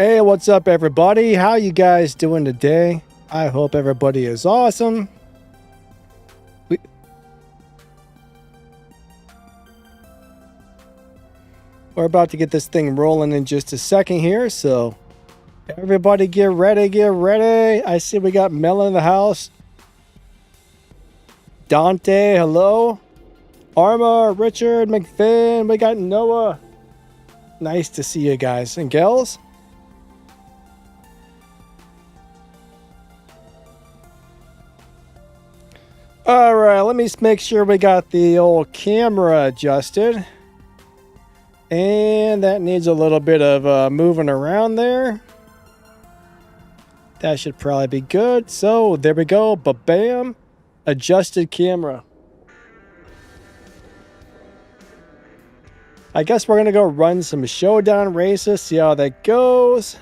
Hey, what's up everybody? How you guys doing today? I hope everybody is awesome. We're about to get this thing rolling in just a second here, so everybody get ready, get ready. I see we got Mel in the house. Dante, hello. Arma, Richard, McFinn, we got Noah. Nice to see you guys and gals. All right, let me make sure we got the old camera adjusted. And that needs a little bit of moving around there. That should probably be good. So there we go. Ba-bam. Adjusted camera. I guess we're going to go run some Showdown races. See how that goes.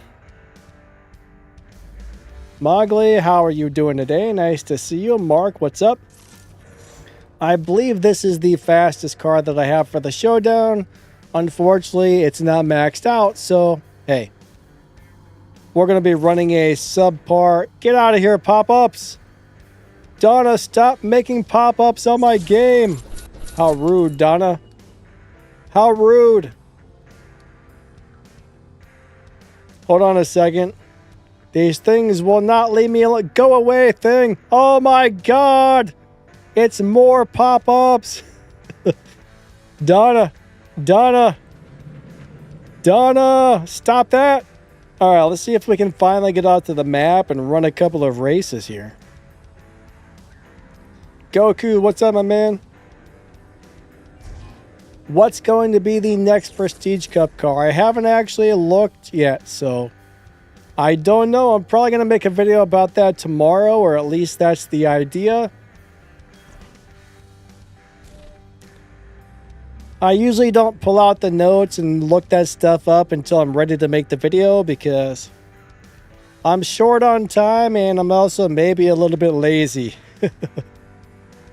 Mowgli, how are you doing today? Nice to see you. Mark, what's up? I believe this is the fastest car that I have for the Showdown. Unfortunately, it's not maxed out, so hey. We're going to be running a subpar. Get out of here, pop-ups. Donna, stop making pop-ups on my game. How rude, Donna. How rude. Hold on a second. These things will not leave me alone. Go away, thing. Oh my God. It's more pop-ups. Donna, stop that. All right, let's see if we can finally get out to the map and run a couple of races here. Goku, what's up, my man? What's going to be the next Prestige Cup car? I haven't actually looked yet, so I don't know. I'm probably going to make a video about that tomorrow, or at least that's the idea. I usually don't pull out the notes and look that stuff up until I'm ready to make the video because I'm short on time and I'm also maybe a little bit lazy.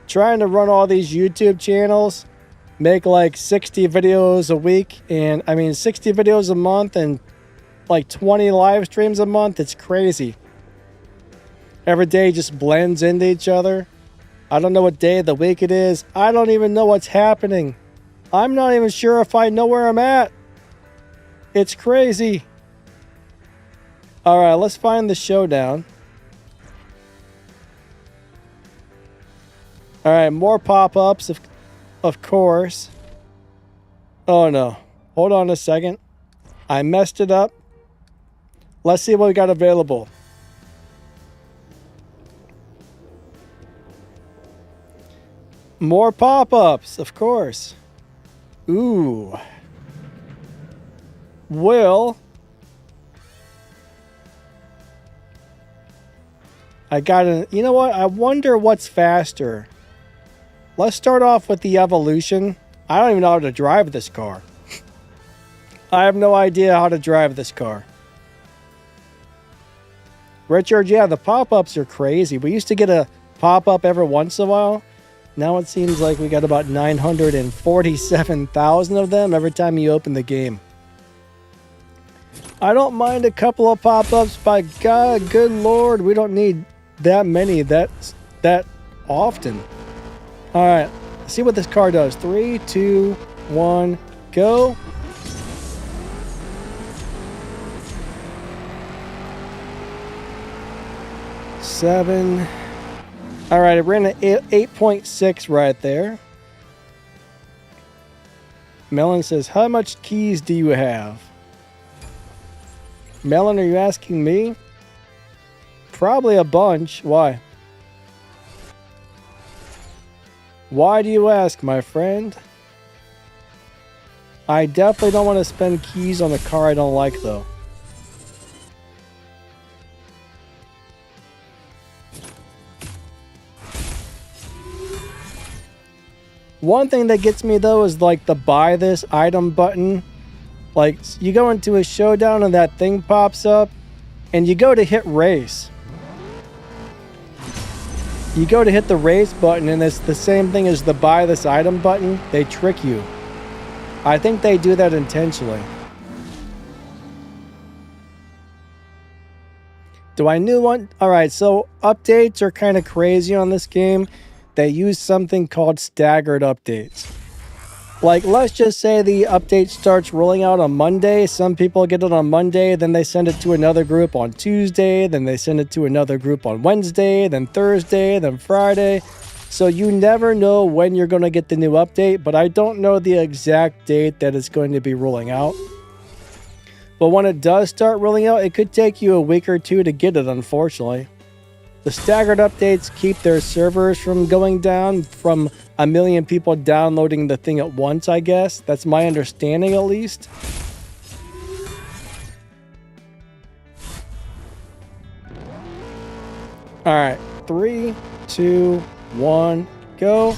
Trying to run all these YouTube channels, make like 60 videos a week, and I mean 60 videos a month and like 20 live streams a month. It's crazy. Every day just blends into each other. I don't know what day of the week it is. I don't even know what's happening. I'm not even sure if I know where I'm at. It's crazy. All right, let's find the Showdown. All right, more pop-ups, of course. Oh, no. Hold on a second. I messed it up. Let's see what we got available. More pop-ups, of course. Ooh. Well, I got a, you know what? I wonder what's faster. Let's start off with the Evolution. I don't even know how to drive this car. I have no idea how to drive this car. Richard, yeah, the pop-ups are crazy. We used to get a pop-up every once in a while. Now it seems like we got about 947,000 of them every time you open the game. I don't mind a couple of pop-ups. By God, good Lord, we don't need that many that often. All right, let's see what this car does. 3, 2, 1, go. Seven. All right, it ran an 8.6 right there. Melon says, how much keys do you have? Melon, are you asking me? Probably a bunch. Why? Why do you ask, my friend? I definitely don't want to spend keys on a car I don't like, though. One thing that gets me though is like the buy this item button. Like you go into a Showdown and that thing pops up and you go to hit race. You go to hit the race button and it's the same thing as the buy this item button. They trick you. I think they do that intentionally. Do I new one? All right, so updates are kind of crazy on this game. They use something called staggered updates. Like, let's just say the update starts rolling out on Monday. Some people get it on Monday, then they send it to another group on Tuesday, then they send it to another group on Wednesday, then Thursday, then Friday. So you never know when you're going to get the new update, but I don't know the exact date that it's going to be rolling out. But when it does start rolling out, it could take you a week or two to get it, unfortunately. The staggered updates keep their servers from going down from a million people downloading the thing at once, I guess. That's my understanding, at least. All right, 3, 2, 1, go. All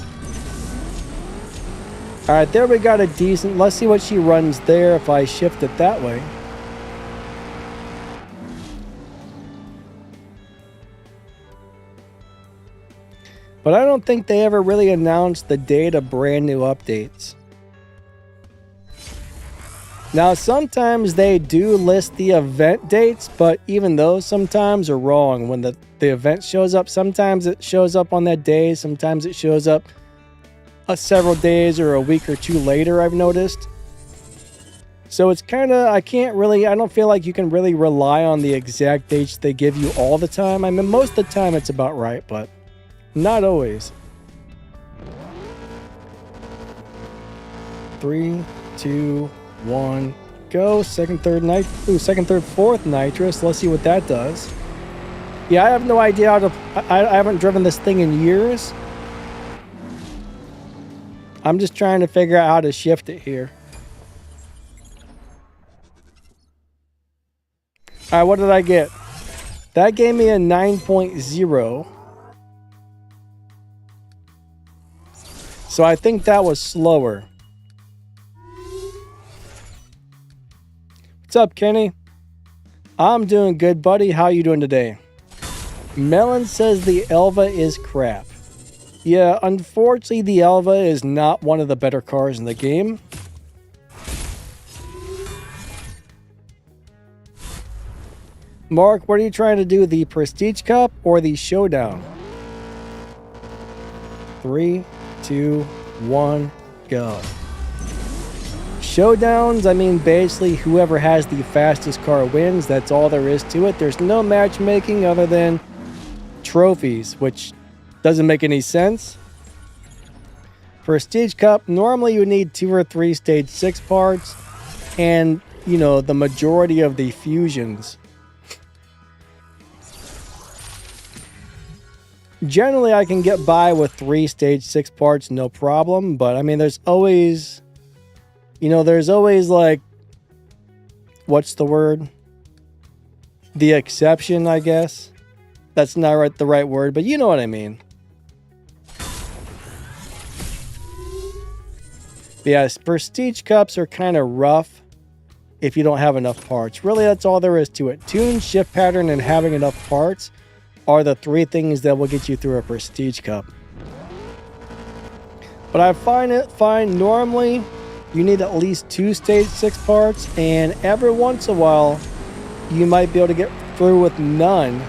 right, there we got a decent. Let's see what she runs there if I shift it that way. But I don't think they ever really announced the date of brand new updates. Now, sometimes they do list the event dates, but even those sometimes are wrong. When the event shows up, sometimes it shows up on that day, sometimes it shows up several days or a week or two later, I've noticed. So it's kind of, I don't feel like you can really rely on the exact dates they give you all the time. I mean, most of the time it's about right, but not always. 3, 2, 1, go. Second, third, fourth nitrous. Let's see what that does. Yeah, I have no idea how to. I haven't driven this thing in years. I'm just trying to figure out how to shift it here. All right, what did I get? That gave me a 9.0. So I think that was slower. What's up, Kenny? I'm doing good, buddy. How you doing today? Melon says the Elva is crap. Yeah, unfortunately, the Elva is not one of the better cars in the game. Mark, what are you trying to do? The Prestige Cup or the Showdown? 3, 2, 1, go. Showdowns, I mean, basically whoever has the fastest car wins. That's all there is to it. There's no matchmaking other than trophies, which doesn't make any sense. Prestige Cup, normally you need 2 or 3 stage 6 parts and, you know, the majority of the fusions. Generally, I can get by with 3 stage 6 parts, no problem. But, I mean, there's always, you know, like, what's the word? The exception, I guess. That's not the right word, but you know what I mean. Yes, Prestige Cups are kind of rough if you don't have enough parts. Really, that's all there is to it. Tune, shift pattern, and having enough parts are the 3 things that will get you through a Prestige Cup. But I find normally you need at least 2 stage 6 parts, and every once in a while you might be able to get through with none.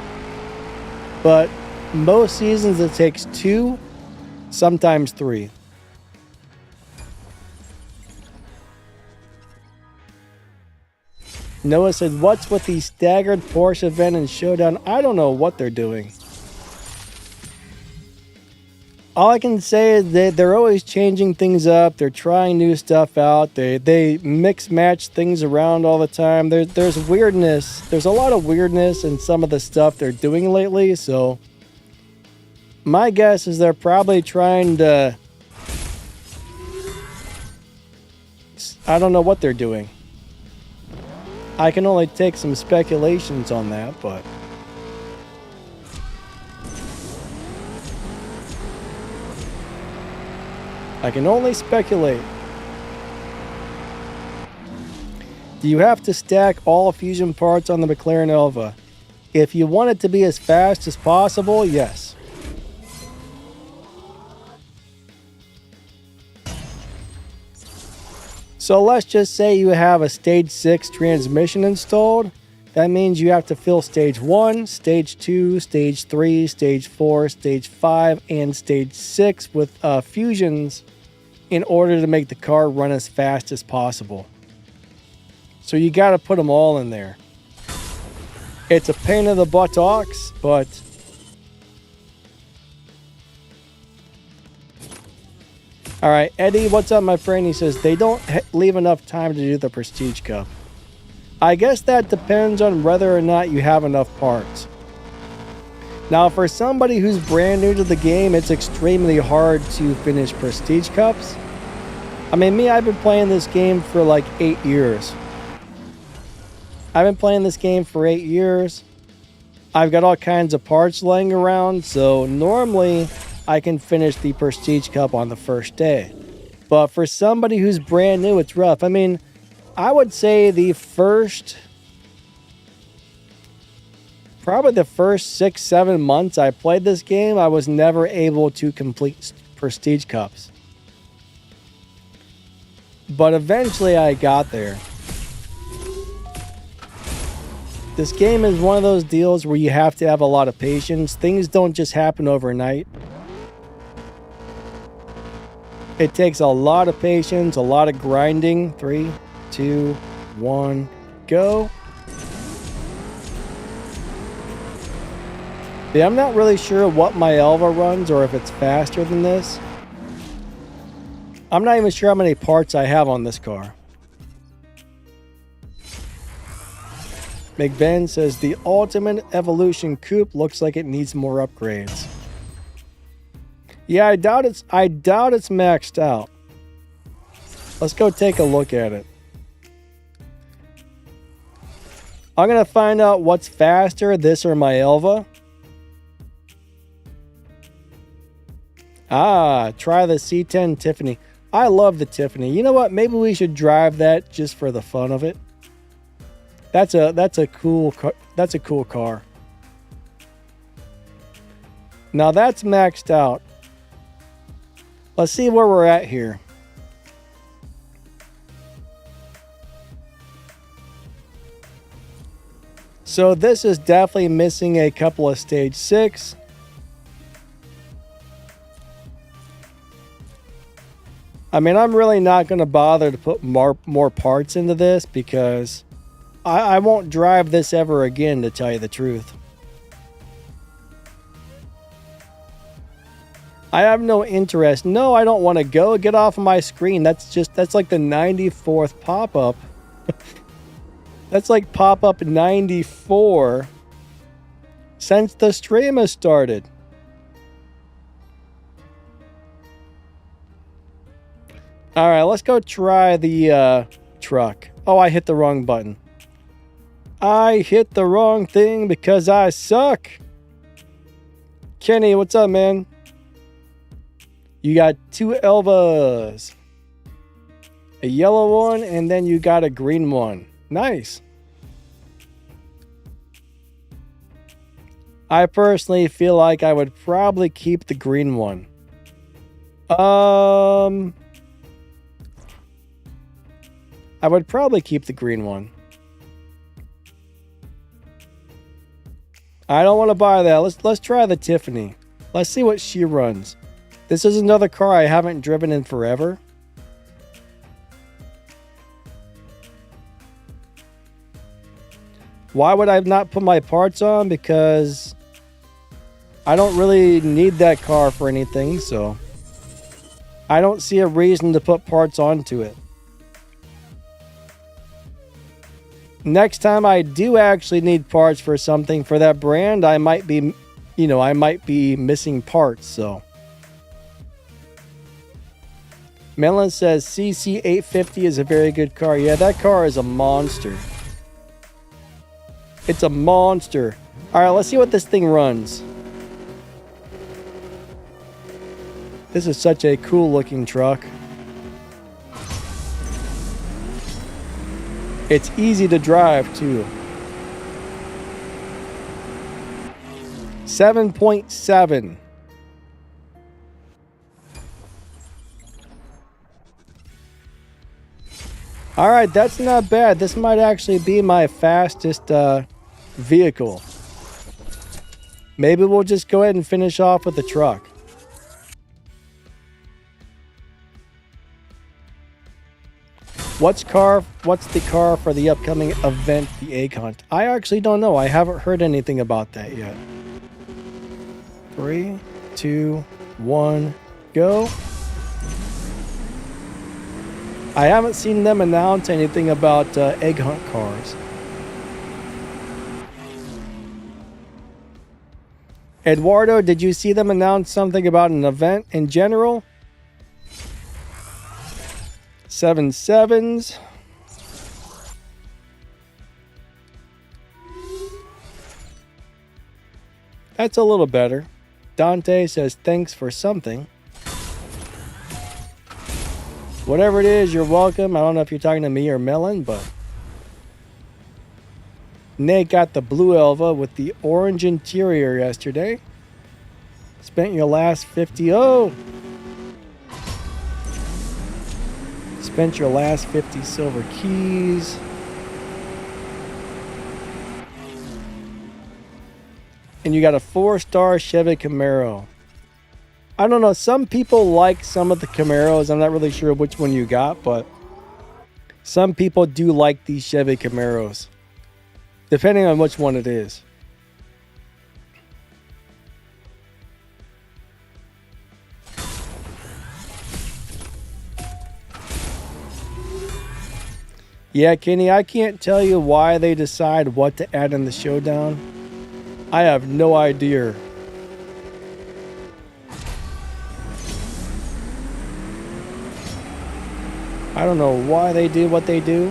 But most seasons it takes 2, sometimes 3. Noah said, what's with the staggered Porsche event and Showdown? I don't know what they're doing. All I can say is that they're always changing things up. They're trying new stuff out. They mix match things around all the time. There's weirdness. There's a lot of weirdness in some of the stuff they're doing lately. So my guess is they're probably trying to, I don't know what they're doing. I can only take some speculations on that, but I can only speculate. Do you have to stack all fusion parts on the McLaren Elva? If you want it to be as fast as possible, yes. So let's just say you have a stage 6 transmission installed. That means you have to fill stage 1, stage 2, stage 3, stage 4, stage 5, and stage 6 with fusions in order to make the car run as fast as possible. So you got to put them all in there. It's a pain in the buttocks, but all right, Eddie, what's up, my friend? He says they don't leave enough time to do the Prestige Cup. I guess that depends on whether or not you have enough parts. Now, for somebody who's brand new to the game, it's extremely hard to finish Prestige Cups. I mean, I've been playing this game for like 8 years. I've been playing this game for 8 years. I've got all kinds of parts laying around, so normally I can finish the Prestige Cup on the first day. But for somebody who's brand new, it's rough. I mean, I would say probably the first 6-7 months I played this game, I was never able to complete Prestige Cups. But eventually I got there. This game is one of those deals where you have to have a lot of patience. Things don't just happen overnight. It takes a lot of patience, a lot of grinding. 3, 2, 1, go. Yeah, I'm not really sure what my Elva runs or if it's faster than this. I'm not even sure how many parts I have on this car. McBen says the Ultimate Evolution Coupe looks like it needs more upgrades. Yeah, I doubt it's maxed out. Let's go take a look at it. I'm gonna find out what's faster, this or my Elva. Try the C10 Tiffany. I love the Tiffany. You know what? Maybe we should drive that just for the fun of it. That's a cool car. Now that's maxed out. Let's see where we're at here. So this is definitely missing a couple of stage 6. I mean, I'm really not going to bother to put more parts into this because I won't drive this ever again, to tell you the truth. I have no interest. No, I don't want to go. Get off of my screen. That's like the 94th pop-up. That's like pop-up 94 since the stream has started. All right, let's go try the truck. Oh, I hit the wrong button. I hit the wrong thing because I suck. Kenny, what's up, man? You got 2 Elvas. A yellow one, and then you got a green one. Nice. I personally feel like I would probably keep the green one. I would probably keep the green one. I don't want to buy that. Let's try the Tiffany. Let's see what she runs. This is another car I haven't driven in forever. Why would I not put my parts on? Because I don't really need that car for anything, so I don't see a reason to put parts onto it. Next time I do actually need parts for something for that brand, I might be missing parts, so. Melon says CC850 is a very good car. Yeah, that car is a monster. It's a monster. All right, let's see what this thing runs. This is such a cool looking truck. It's easy to drive too. 7.7. All right, that's not bad. This might actually be my fastest vehicle. Maybe we'll just go ahead and finish off with the truck. What's the car for the upcoming event, the egg hunt? I actually don't know. I haven't heard anything about that yet. 3, 2, 1, go. I haven't seen them announce anything about egg hunt cars. Eduardo, did you see them announce something about an event in general? 7 7s. That's a little better. Dante says thanks for something. Whatever it is, you're welcome. I don't know if you're talking to me or Melon, but Nate got the blue Elva with the orange interior yesterday. Spent your last 50. Oh! Spent your last 50 silver keys. And you got a 4-star Chevy Camaro. I don't know. Some people like some of the Camaros. I'm not really sure which one you got, but some people do like these Chevy Camaros, depending on which one it is. Yeah, Kenny, I can't tell you why they decide what to add in the Showdown. I have no idea. I don't know why they do what they do.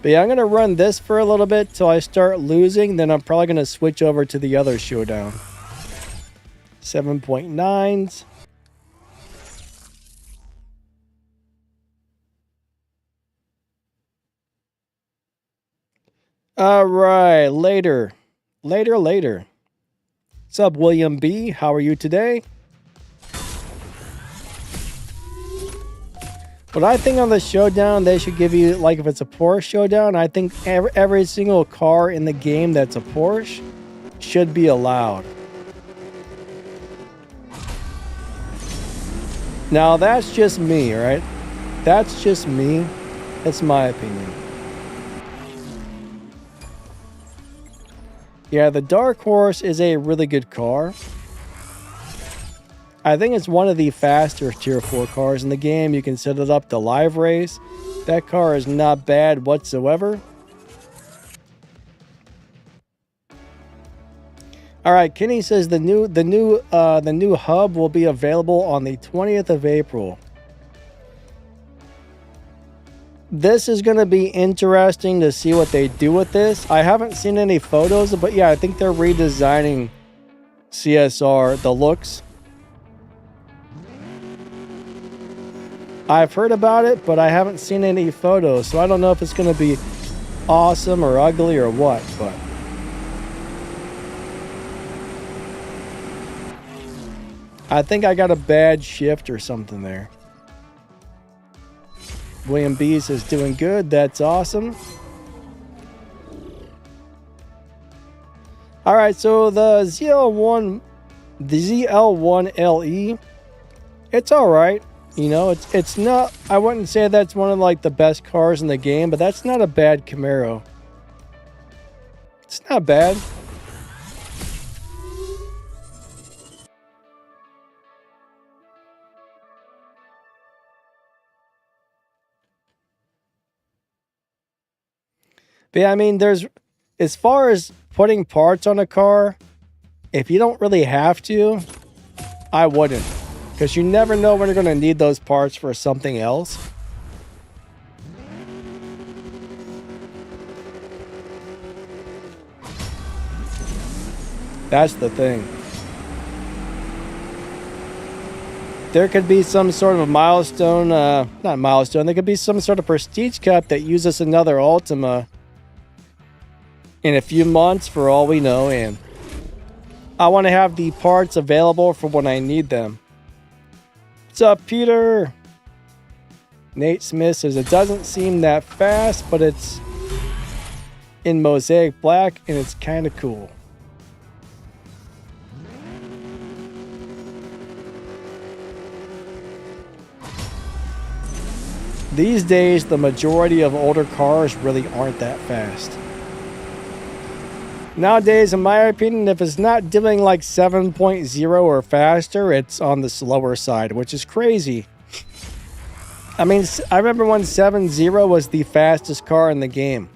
But yeah, I'm going to run this for a little bit till I start losing. Then I'm probably going to switch over to the other Showdown. 7.9s. All right, later. What's up, William B? How are you today? What I think on the Showdown, they should give you, like if it's a Porsche Showdown, I think every single car in the game that's a Porsche should be allowed. Now, that's just me, right? That's just me. That's my opinion. Yeah, the Dark Horse is a really good car. I think it's one of the faster Tier 4 cars in the game. You can set it up to live race. That car is not bad whatsoever. All right, Kenny says the new hub will be available on the 20th of April. This is going to be interesting to see what they do with this. I haven't seen any photos, but yeah, I think they're redesigning CSR, the looks. I've heard about it, but I haven't seen any photos, so I don't know if it's going to be awesome or ugly or what, but I think I got a bad shift or something there. William B says doing good. That's awesome. All right, so the ZL1 LE, it's all right. You know, it's not, I wouldn't say that's one of like the best cars in the game, but that's not a bad Camaro. It's not bad. But yeah, I mean, there's, as far as putting parts on a car, if you don't really have to, I wouldn't. Because you never know when you're going to need those parts for something else. That's the thing. There could be some sort of milestone, not milestone, there could be some sort of Prestige Cup that uses another Ultima in a few months for all we know, and I want to have the parts available for when I need them. What's up, Peter? Nate Smith says it doesn't seem that fast, but it's in mosaic black and it's kind of cool. These days, the majority of older cars really aren't that fast. Nowadays, in my opinion, if it's not doing like 7.0 or faster, it's on the slower side, which is crazy. I mean, I remember when 7.0 was the fastest car in the game.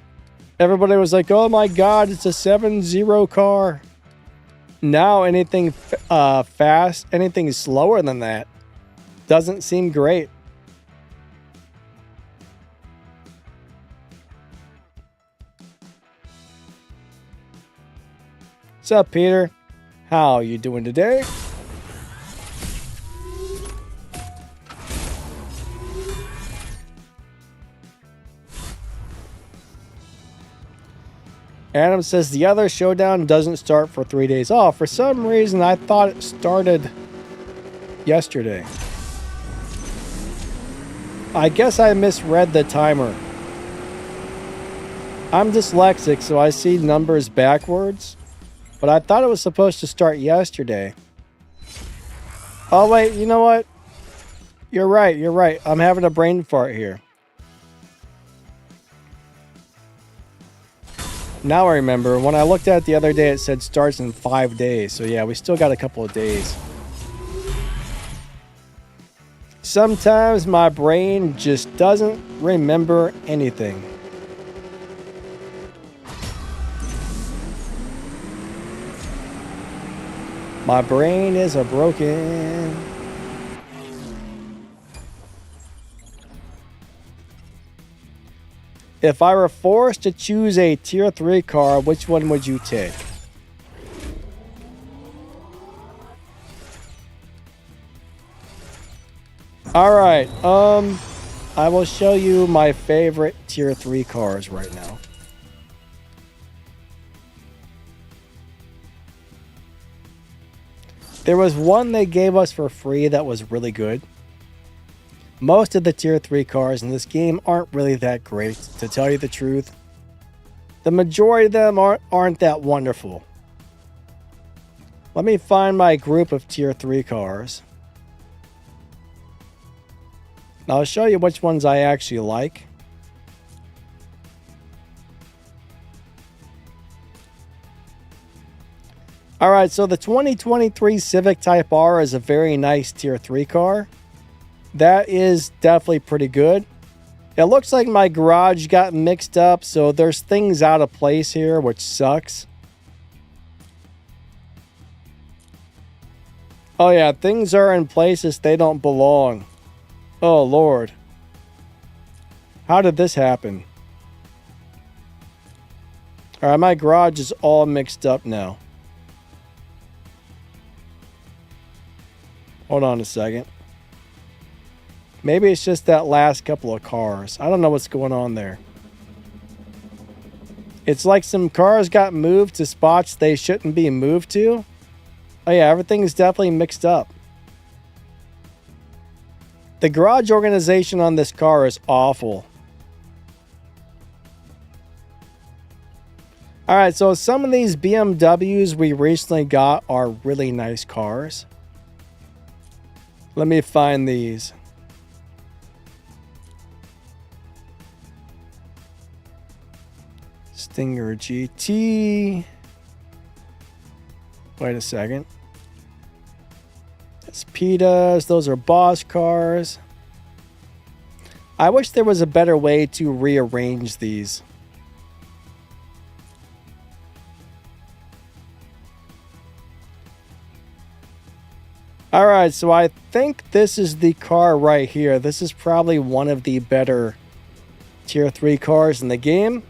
Everybody was like, oh my god, it's a 7.0 car. Now anything fast, anything slower than that doesn't seem great. What's up, Peter? How you doing today? Adam says the other Showdown doesn't start for 3 days off. For some reason, I thought it started yesterday. I guess I misread the timer. I'm dyslexic, so I see numbers backwards. But I thought it was supposed to start yesterday. Oh, wait, you know what? You're right, you're right. I'm having a brain fart here. Now I remember. When I looked at it the other day, it said starts in 5 days. So yeah, we still got a couple of days. Sometimes my brain just doesn't remember anything. My brain is a broken. If I were forced to choose a tier 3 car, which one would you take? Alright, I will show you my favorite tier 3 cars right now. There was one they gave us for free that was really good. Most of the tier 3 cars in this game aren't really that great, to tell you the truth. The majority of them aren't that wonderful. Let me find my group of tier 3 cars. I'll show you which ones I actually like. Alright, so the 2023 Civic Type R is a very nice tier 3 car. That is definitely pretty good. It looks like my garage got mixed up, so there's things out of place here, which sucks. Oh yeah, things are in places they don't belong. Oh Lord. How did this happen? Alright, my garage is all mixed up now. Hold on a second. Maybe it's just that last couple of cars. I don't know what's going on there. It's like some cars got moved to spots they shouldn't be moved to. Oh yeah, everything's definitely mixed up. The garage organization on this car is awful. Alright, so some of these BMWs we recently got are really nice cars. Let me find these. Stinger GT. Wait a second. It's Pitas. Those are boss cars. I wish there was a better way to rearrange these. Alright, so I think this is the car right here. This is probably one of the better tier 3 cars in the game.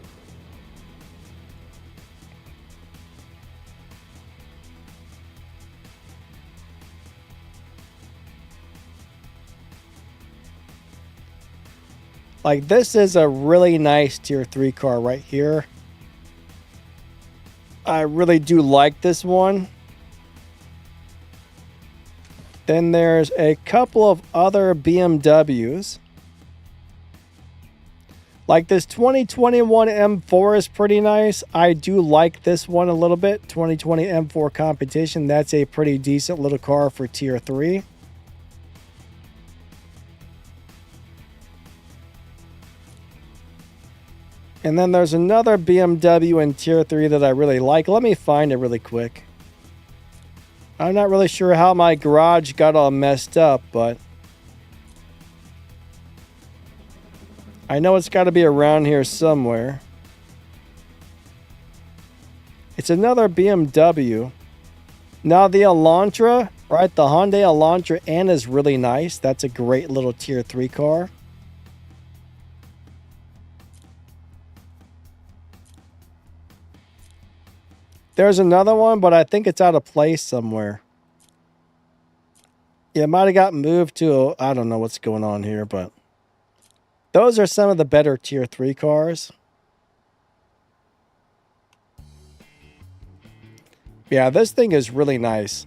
Like, this is a really nice tier 3 car right here. I really do like this one. Then there's a couple of other BMWs. Like this 2021 M4 is pretty nice. I do like this one a little bit. 2020 M4 competition. That's a pretty decent little car for tier 3. And then there's another BMW in tier 3 that I really like. Let me find it really quick. I'm not really sure how my garage got all messed up, but I know it's got to be around here somewhere. It's another BMW. Now the Elantra, right? The Hyundai Elantra N is really nice. That's a great little tier 3 car. There's another one, but I think it's out of place somewhere. Yeah, it might have got moved to, I don't know what's going on here, but those are some of the better tier 3 cars. Yeah, this thing is really nice.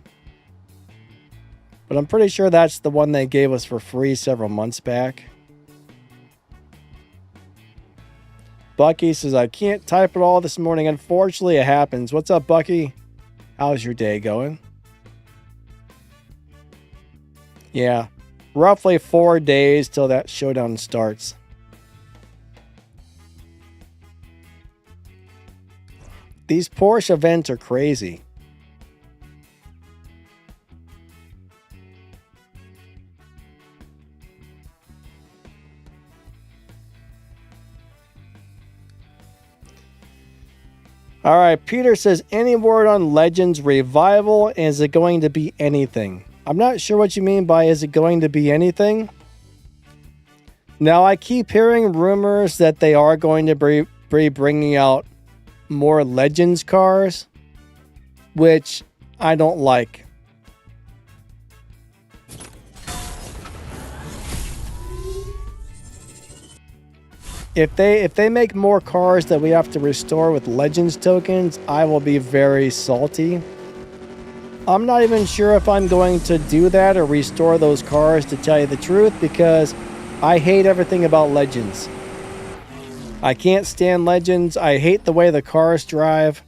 But I'm pretty sure that's the one they gave us for free several months back. Bucky says, I can't type it all this morning. Unfortunately, it happens. What's up, Bucky? How's your day going? Yeah, roughly 4 days till that showdown starts. These Porsche events are crazy. All right, Peter says, any word on Legends revival? Is it going to be anything? I'm not sure what you mean by is it going to be anything? Now, I keep hearing rumors that they are going to be bringing out more Legends cars, which I don't like. If they make more cars that we have to restore with Legends tokens, I will be very salty. I'm not even sure if I'm going to do that or restore those cars, to tell you the truth, because I hate everything about Legends. I can't stand Legends. I hate the way the cars drive.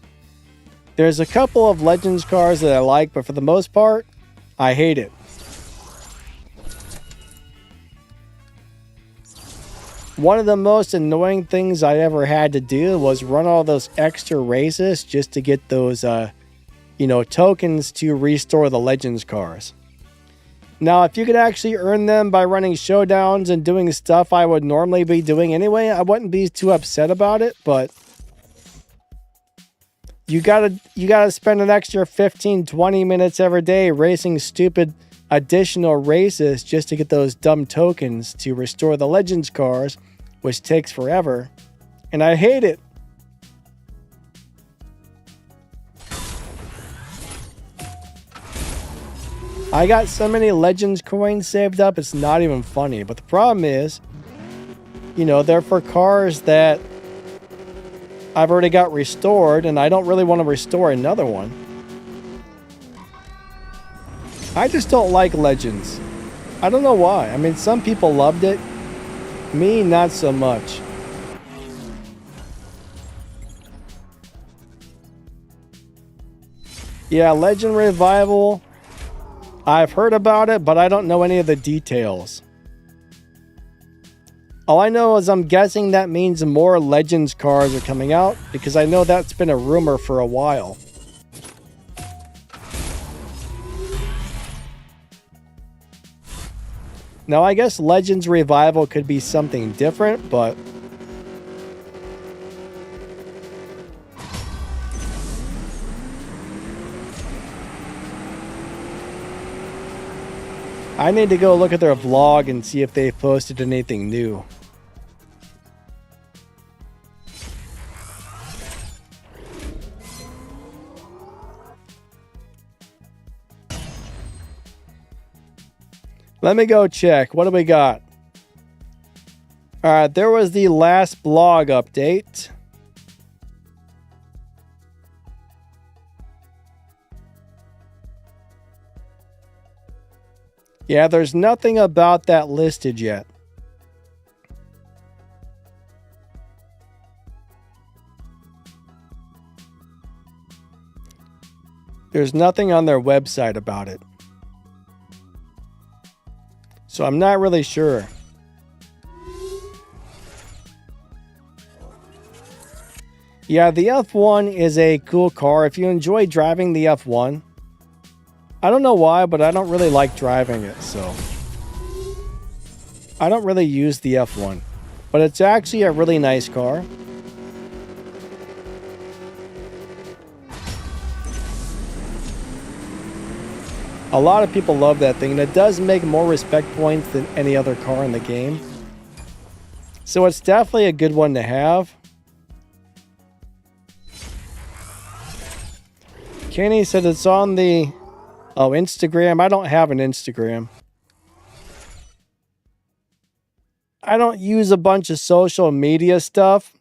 There's a couple of Legends cars that I like, but for the most part, I hate it. One of the most annoying things I ever had to do was run all those extra races just to get those, tokens to restore the Legends cars. Now, if you could actually earn them by running showdowns and doing stuff I would normally be doing anyway, I wouldn't be too upset about it, but you gotta spend an extra 15-20 minutes every day racing stupid additional races just to get those dumb tokens to restore the Legends cars, which takes forever, and I hate it. I got so many Legends coins saved up, it's not even funny. But the problem is, they're for cars that I've already got restored, and I don't really want to restore another one. I just don't like Legends. I don't know why. I mean, some people loved it. Me, not so much. Yeah, Legend Revival. I've heard about it, but I don't know any of the details. All I know is I'm guessing that means more Legends cars are coming out, because I know that's been a rumor for a while. Now, I guess Legends Revival could be something different, but I need to go look at their vlog and see if they've posted anything new. Let me go check. What do we got? All right, there was the last blog update. Yeah, there's nothing about that listed yet. There's nothing on their website about it. So I'm not really sure. Yeah, the F1 is a cool car. If you enjoy driving the F1, I don't know why, but I don't really like driving it, so I don't really use the F1. But it's actually a really nice car. A lot of people love that thing, and it does make more respect points than any other car in the game. So it's definitely a good one to have. Kenny said it's on the Instagram. I don't have an Instagram. I don't use a bunch of social media stuff.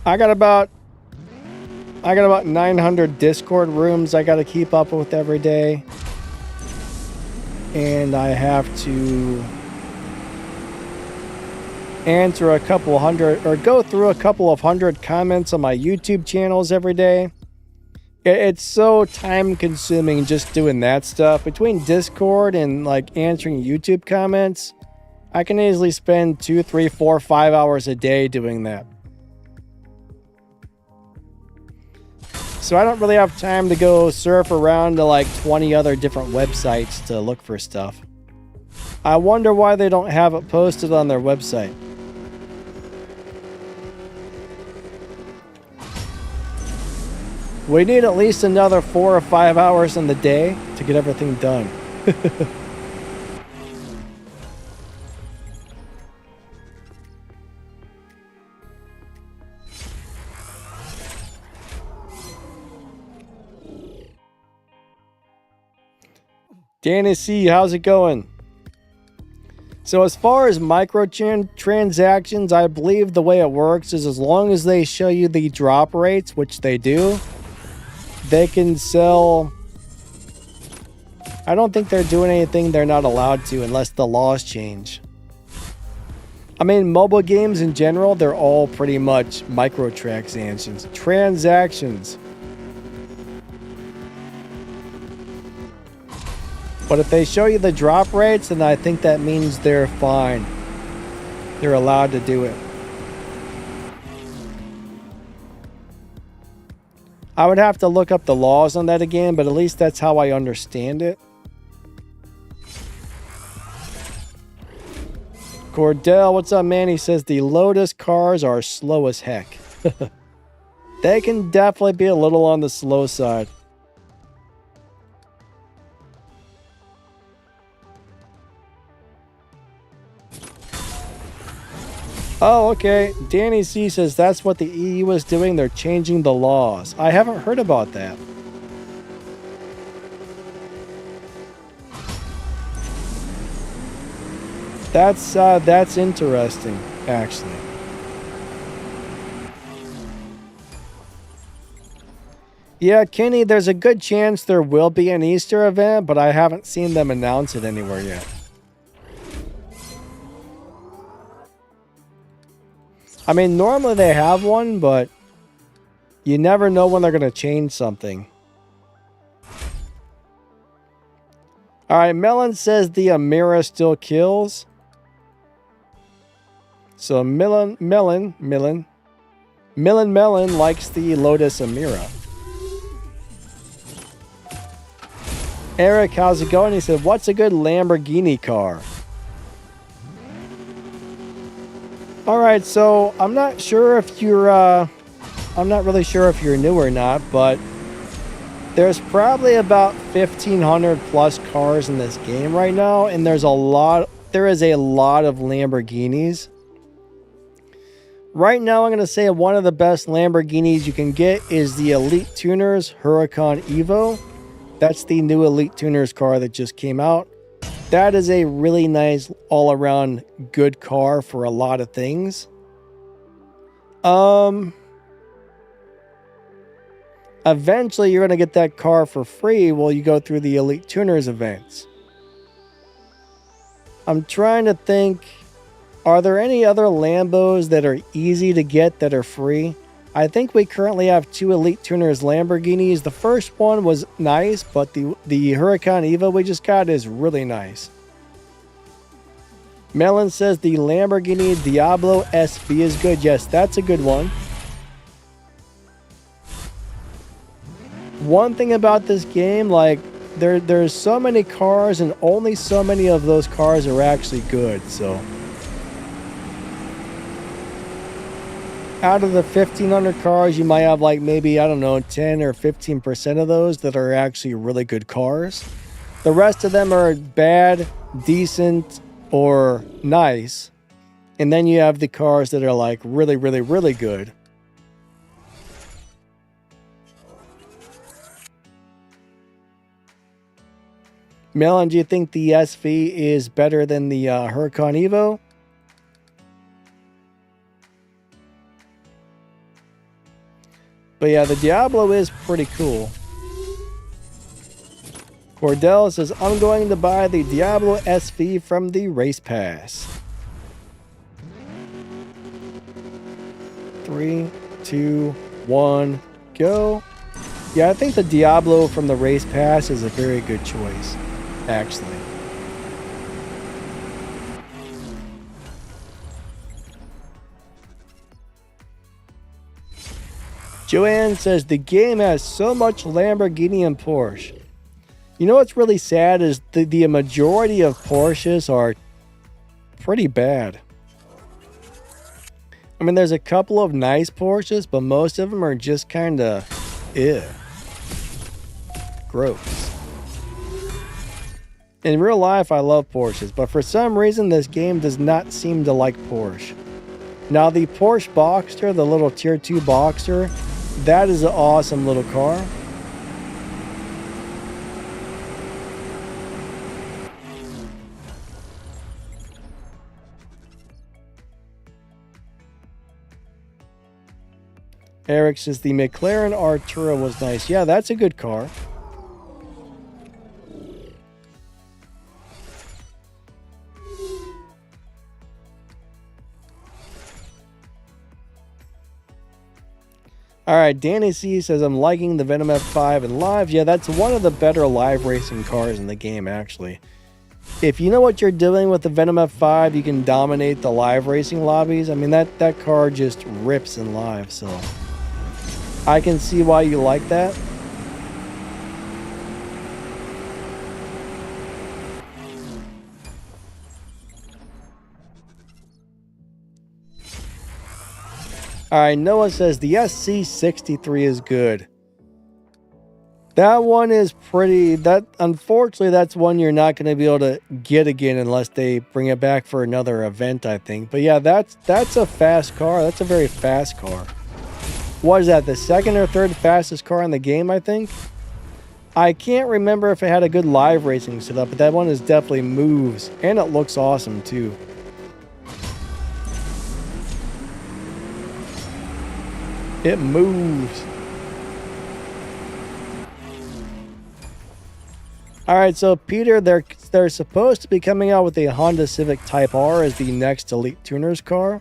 I got about 900 Discord rooms I got to keep up with every day. And I have to answer a couple hundred, or go through a couple of hundred comments on my YouTube channels every day. It's so time consuming just doing that stuff. Between Discord and like answering YouTube comments, I can easily spend 2, 3, 4, 5 hours a day doing that. So I don't really have time to go surf around to like 20 other different websites to look for stuff. I wonder why they don't have it posted on their website. We need at least another 4 or 5 hours in the day to get everything done. Danny C, how's it going? So as far as microtransactions, I believe the way it works is as long as they show you the drop rates, which they do, they can sell. I don't think they're doing anything they're not allowed to unless the laws change. I mean, mobile games in general, they're all pretty much microtransactions. Transactions. But if they show you the drop rates, then I think that means they're fine. They're allowed to do it. I would have to look up the laws on that again, but at least that's how I understand it. Cordell, what's up, man? He says the Lotus cars are slow as heck. They can definitely be a little on the slow side. Oh, okay. Danny C says that's what the EU is doing. They're changing the laws. I haven't heard about that. That's interesting, actually. Yeah, Kenny, there's a good chance there will be an Easter event, but I haven't seen them announce it anywhere yet. I mean, normally they have one, but you never know when they're going to change something. Alright, Melon says the Amira still kills. So Melon likes the Lotus Amira. Eric, how's it going? He said, what's a good Lamborghini car? All right, so I'm not sure if you're, I'm not really sure if you're new or not, but there's probably about 1,500 plus cars in this game right now, and there is a lot of Lamborghinis. Right now, I'm going to say one of the best Lamborghinis you can get is the Elite Tuners Huracan Evo. That's the new Elite Tuners car that just came out. That is a really nice all-around good car for a lot of things. Eventually, you're going to get that car for free while you go through the Elite Tuners events. I'm trying to think Are there any other Lambos that are easy to get that are free? I think we currently have 2 Elite Tuners Lamborghinis. The first one was nice, but the Huracan Evo we just got is really nice. Melon says the Lamborghini Diablo SV is good. Yes, that's a good one. One thing about this game, like, there's so many cars and only so many of those cars are actually good, so. Out of the 1,500 cars, you might have like maybe, I don't know, 10 or 15% of those that are actually really good cars. The rest of them are bad, decent, or nice. And then you have the cars that are like really, really, really good. Melon, do you think the SV is better than the Huracan Evo? But yeah, the Diablo is pretty cool. Cordell says, I'm going to buy the Diablo SV from the Race Pass. 3, 2, 1, go. Yeah, I think the Diablo from the Race Pass is a very good choice, actually. Joanne says the game has so much Lamborghini and Porsche. You know what's really sad is the majority of Porsches are pretty bad. I mean, there's a couple of nice Porsches, but most of them are just kind of, gross. In real life, I love Porsches, but for some reason, this game does not seem to like Porsche. Now, the Porsche Boxster, the little Tier 2 Boxster, that is an awesome little car. Eric says the McLaren Artura was nice. Yeah, that's a good car. Alright, Danny C says, I'm liking the Venom F5 in live. Yeah, that's one of the better live racing cars in the game, actually. If you know what you're doing with the Venom F5, you can dominate the live racing lobbies. I mean, that car just rips in live, so I can see why you like that. Alright, Noah says the SC63 is good. That one is pretty, unfortunately, that's one you're not going to be able to get again unless they bring it back for another event, I think. But yeah, that's a fast car. That's a very fast car. What is that, the second or third fastest car in the game, I think? I can't remember if it had a good live racing setup, but that one is definitely moves, and it looks awesome too. It moves. Alright, so Peter, they're supposed to be coming out with a Honda Civic Type R as the next Elite Tuners car.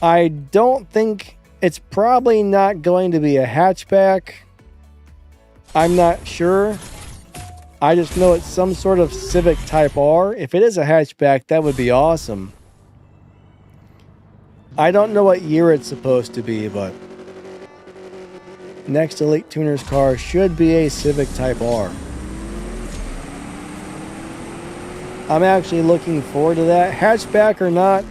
I don't think it's probably not going to be a hatchback. I'm not sure. I just know it's some sort of Civic Type R. If it is a hatchback, that would be awesome. I don't know what year it's supposed to be, but next Elite Tuners car should be a Civic Type R. I'm actually looking forward to that. Hatchback or not,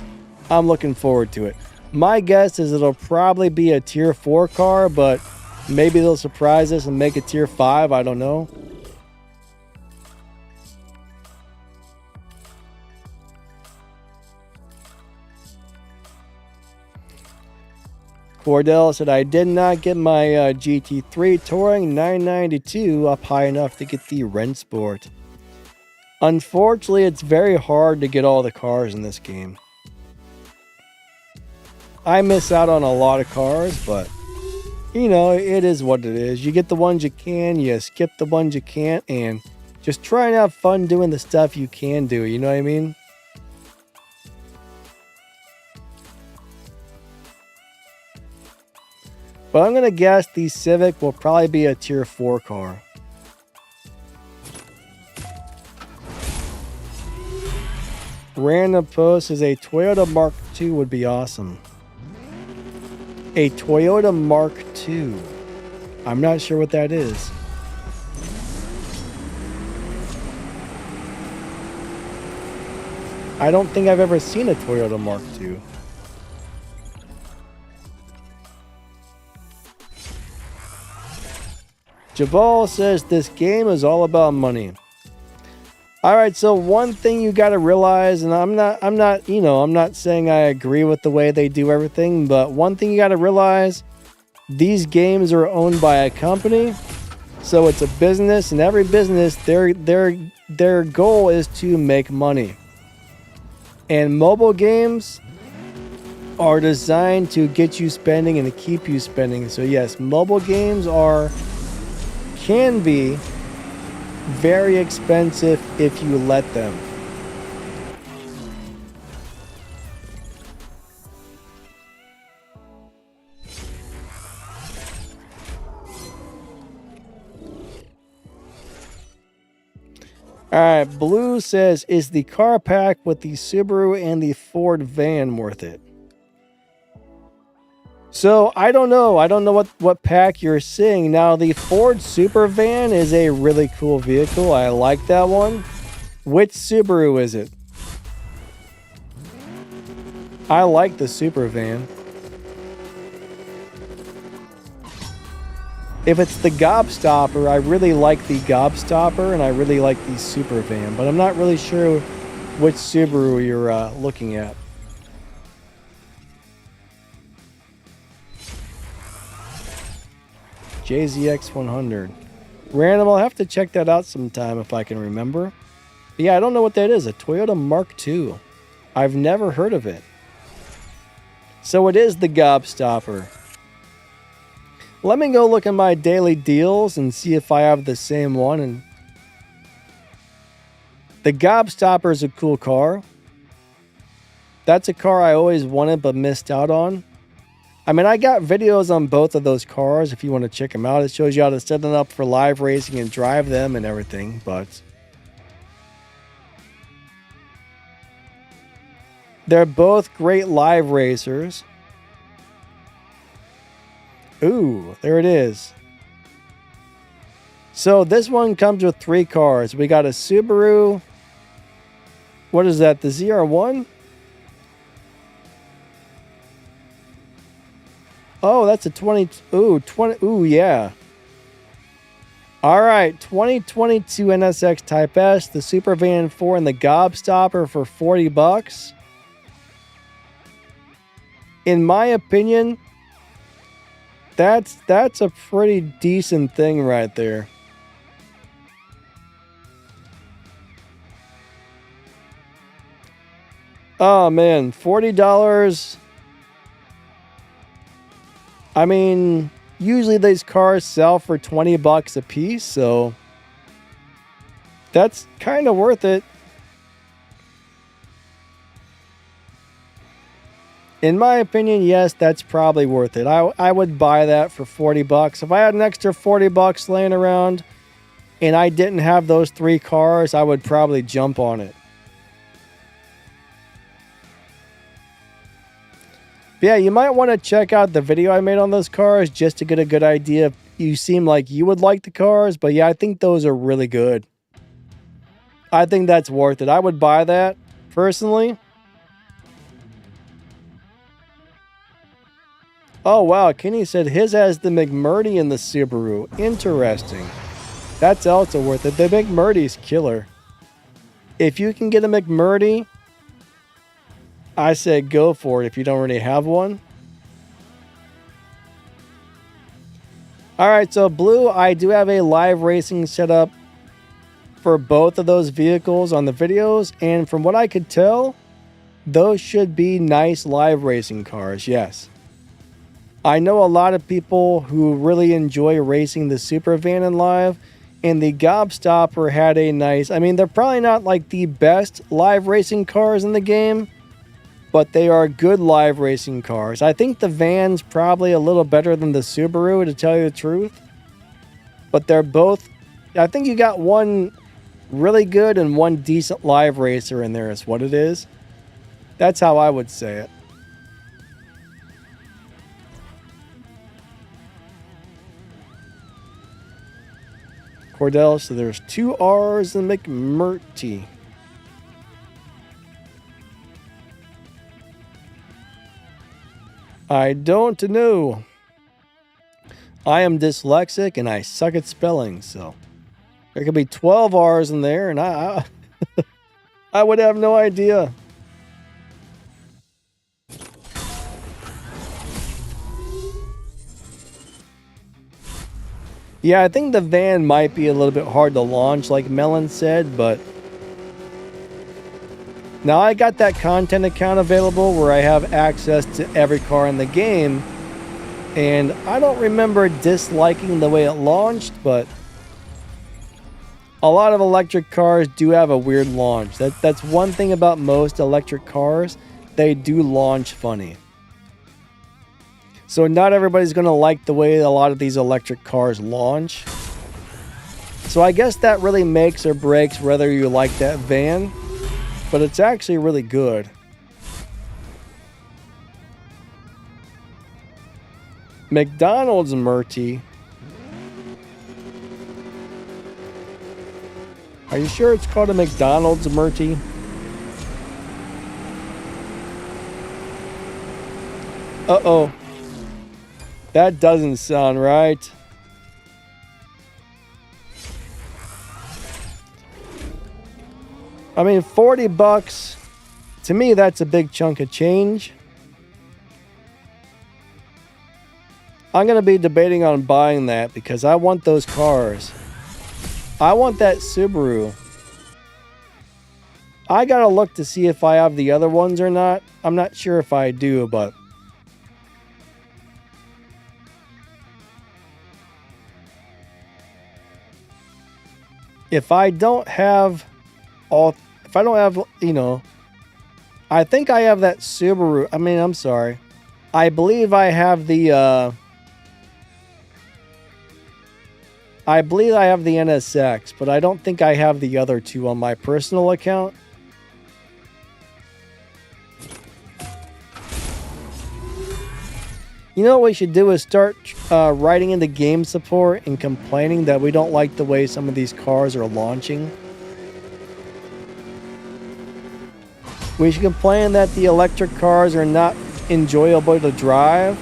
I'm looking forward to it. My guess is it'll probably be a Tier 4 car, but maybe they'll surprise us and make it Tier 5, I don't know. Cordell said, I did not get my GT3 Touring 992 up high enough to get the Rennsport. Unfortunately, it's very hard to get all the cars in this game. I miss out on a lot of cars, but, you know, it is what it is. You get the ones you can, you skip the ones you can't, and just try and have fun doing the stuff you can do, you know what I mean? But I'm going to guess the Civic will probably be a tier 4 car. Random post is a Toyota Mark II would be awesome. A Toyota Mark II. I'm not sure what that is. I don't think I've ever seen a Toyota Mark II. Jabal says this game is all about money. All right, so one thing you got to realize, and I'm not saying I agree with the way they do everything, but one thing you got to realize, these games are owned by a company, so it's a business, and every business, their goal is to make money. And mobile games are designed to get you spending and to keep you spending. So yes, mobile games can be very expensive if you let them. Alright, Blue says, is the car pack with the Subaru and the Ford van worth it? So, I don't know. I don't know what pack you're seeing. Now, the Ford Super Van is a really cool vehicle. I like that one. Which Subaru is it? I like the Super Van. If it's the Gobstopper, I really like the Gobstopper, and I really like the Super Van, but I'm not really sure which Subaru you're looking at. JZX 100. Random, I'll have to check that out sometime if I can remember. But yeah, I don't know what that is. A Toyota Mark II. I've never heard of it. So it is the Gobstopper. Let me go look at my daily deals and see if I have the same one. And the Gobstopper is a cool car. That's a car I always wanted but missed out on. I mean, I got videos on both of those cars if you want to check them out. It shows you how to set them up for live racing and drive them and everything, but they're both great live racers. Ooh, there it is. So this one comes with 3 cars. We got a Subaru. What is that? The ZR1? Oh, that's a 20. Ooh, 20. Ooh, yeah. All right, 2022 NSX Type S, the Super Van 4, and the Gobstopper for $40. In my opinion, that's a pretty decent thing right there. Oh man, $40. I mean, usually these cars sell for $20 a piece, so that's kind of worth it. In my opinion, yes, that's probably worth it. I would buy that for $40. If I had an extra $40 laying around and I didn't have those 3 cars, I would probably jump on it. But yeah, you might want to check out the video I made on those cars just to get a good idea. You seem like you would like the cars, but yeah, I think those are really good. I think that's worth it. I would buy that, personally. Oh, wow. Kenny said his has the McMurdy and the Subaru. Interesting. That's also worth it. The McMurdy's killer. If you can get a McMurdy, I said go for it if you don't already have one. All right, so Blue, I do have a live racing setup for both of those vehicles on the videos. And from what I could tell, those should be nice live racing cars, yes. I know a lot of people who really enjoy racing the Super Van in live. And the Gobstopper had a nice... I mean, they're probably not like the best live racing cars in the game. but they are good live racing cars. I think the van's probably a little better than the Subaru, to tell you the truth. But they're both, I think you got one really good and one decent live racer in there is what it is. That's how I would say it. Cordell, so there's 2 R's in McMurty. I don't know. I am dyslexic and I suck at spelling, so there could be 12 R's in there, and I would have no idea. Yeah, I think the van might be a little bit hard to launch, like Melon said, but now I got that content account available where I have access to every car in the game, and I don't remember disliking the way it launched, but a lot of electric cars do have a weird launch. That's one thing about most electric cars. They do launch funny. So not everybody's going to like the way a lot of these electric cars launch. So I guess that really makes or breaks whether you like that van. But it's actually really good. McDonald's Murty. Are you sure it's called a McDonald's Murty? Uh-oh. That doesn't sound right. I mean, 40 bucks, to me, that's a big chunk of change. I'm going to be debating on buying that because I want those cars. I want that Subaru. I got to look to see if I have the other ones or not. I'm not sure if I do, but if I don't have all, if I don't have, you know, I think I have that Subaru. I mean, I'm sorry. I believe I have the, I believe I have the NSX, but I don't think I have the other two on my personal account. You know what we should do is start writing into game support and complaining that we don't like the way some of these cars are launching. We should complain that the electric cars are not enjoyable to drive.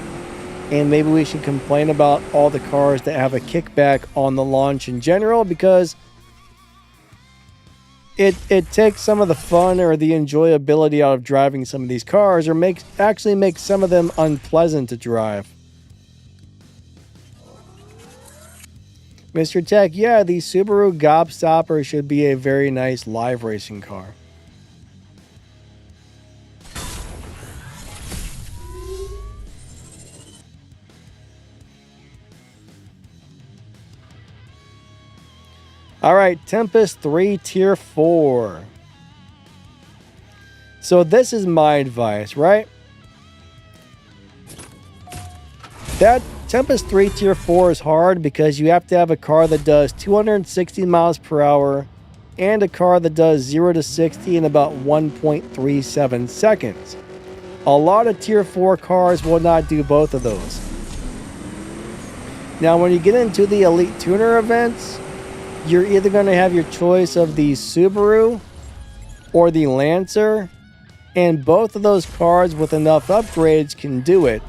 And maybe we should complain about all the cars that have a kickback on the launch in general, because it takes some of the fun or the enjoyability out of driving some of these cars, or actually makes some of them unpleasant to drive. Mr. Tech, yeah, the Subaru Gobstopper should be a very nice live racing car. All right, Tempest 3 Tier 4. So this is my advice, right? That Tempest 3 Tier 4 is hard because you have to have a car that does 260 miles per hour and a car that does 0 to 60 in about 1.37 seconds. A lot of Tier 4 cars will not do both of those. Now, when you get into the Elite Tuner events, you're either going to have your choice of the Subaru or the Lancer, and both of those cars with enough upgrades can do it.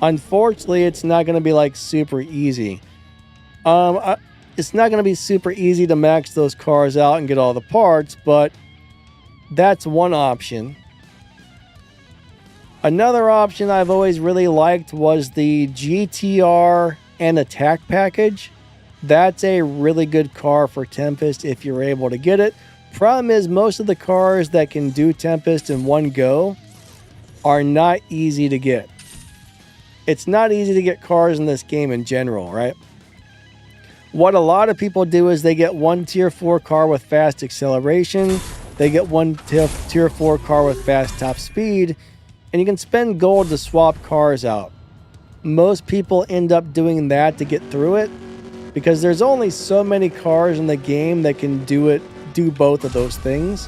Unfortunately, it's not going to be like super easy. It's not going to be super easy to max those cars out and get all the parts, but that's one option. Another option I've always really liked was the GTR and Attack package. That's a really good car for Tempest if you're able to get it. Problem is, most of the cars that can do Tempest in one go are not easy to get. It's not easy to get cars in this game in general, right? What a lot of people do is they get one Tier 4 car with fast acceleration, they get one tier 4 car with fast top speed, and you can spend gold to swap cars out. Most people end up doing that to get through it, because there's only so many cars in the game that can do both of those things.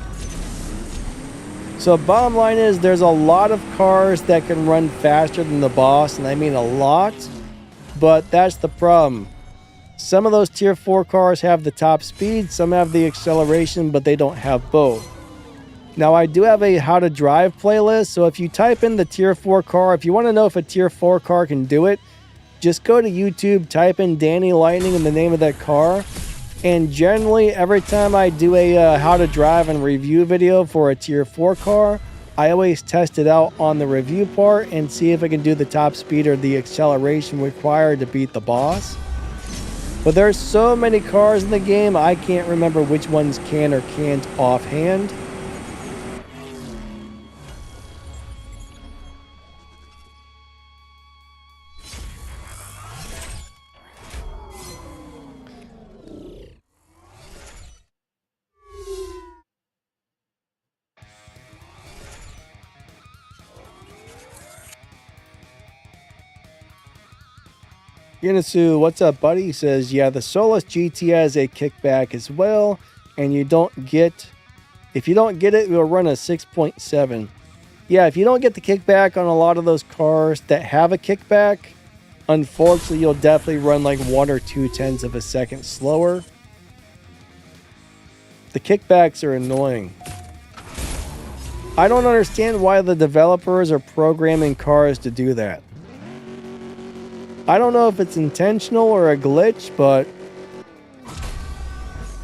So bottom line is, there's a lot of cars that can run faster than the boss, and I mean a lot, but that's the problem. Some of those tier 4 cars have the top speed, some have the acceleration, but they don't have both. Now I do have a how to drive playlist, so if you type in the tier 4 car, if you want to know if a tier 4 car can do it, just go to YouTube, type in Danny Lightning and the name of that car. And generally, every time I do a how to drive and review video for a tier 4 car, I always test it out on the review part and see if I can do the top speed or the acceleration required to beat the boss. But there's so many cars in the game, I can't remember which ones can or can't offhand. Yunisu, what's up, buddy? He says, yeah, the Solus GT has a kickback as well, and if you don't get it, you'll run a 6.7. Yeah, if you don't get the kickback on a lot of those cars that have a kickback, unfortunately, you'll definitely run like 1 or 2 tenths of a second slower. The kickbacks are annoying. I don't understand why the developers are programming cars to do that. I don't know if it's intentional or a glitch, but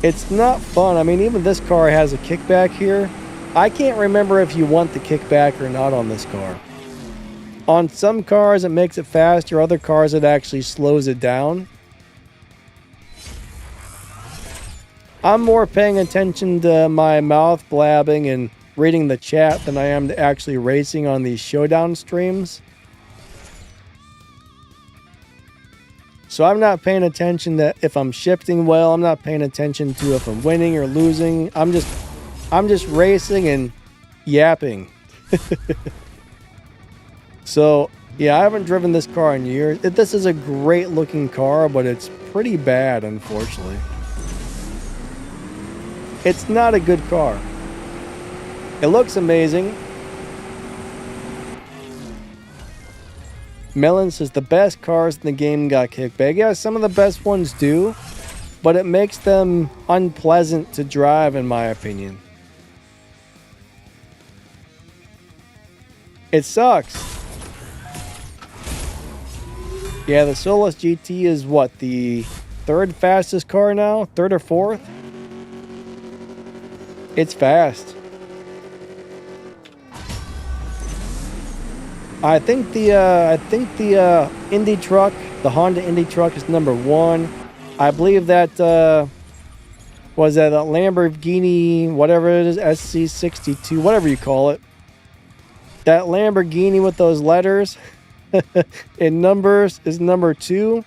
it's not fun. I mean, even this car has a kickback here. I can't remember if you want the kickback or not on this car. On some cars, it makes it faster. Other cars, it actually slows it down. I'm more paying attention to my mouth blabbing and reading the chat than I am to actually racing on these Showdown streams. So I'm not paying attention to if I'm shifting well. I'm not paying attention to if I'm winning or losing. I'm just racing and yapping. So yeah, I haven't driven this car in years. This is a great looking car, but it's pretty bad, unfortunately. It's not a good car. It looks amazing. Melon says the best cars in the game got kickback. Yeah, some of the best ones do, but it makes them unpleasant to drive, in my opinion. It sucks. Yeah, the Solus GT is what, the 3rd fastest car now? 3rd or 4th? It's fast. I think the Indy truck, the Honda Indy truck, is number 1. I believe that was that a Lamborghini, whatever it is, SC62, whatever you call it. That Lamborghini with those letters in numbers is number 2,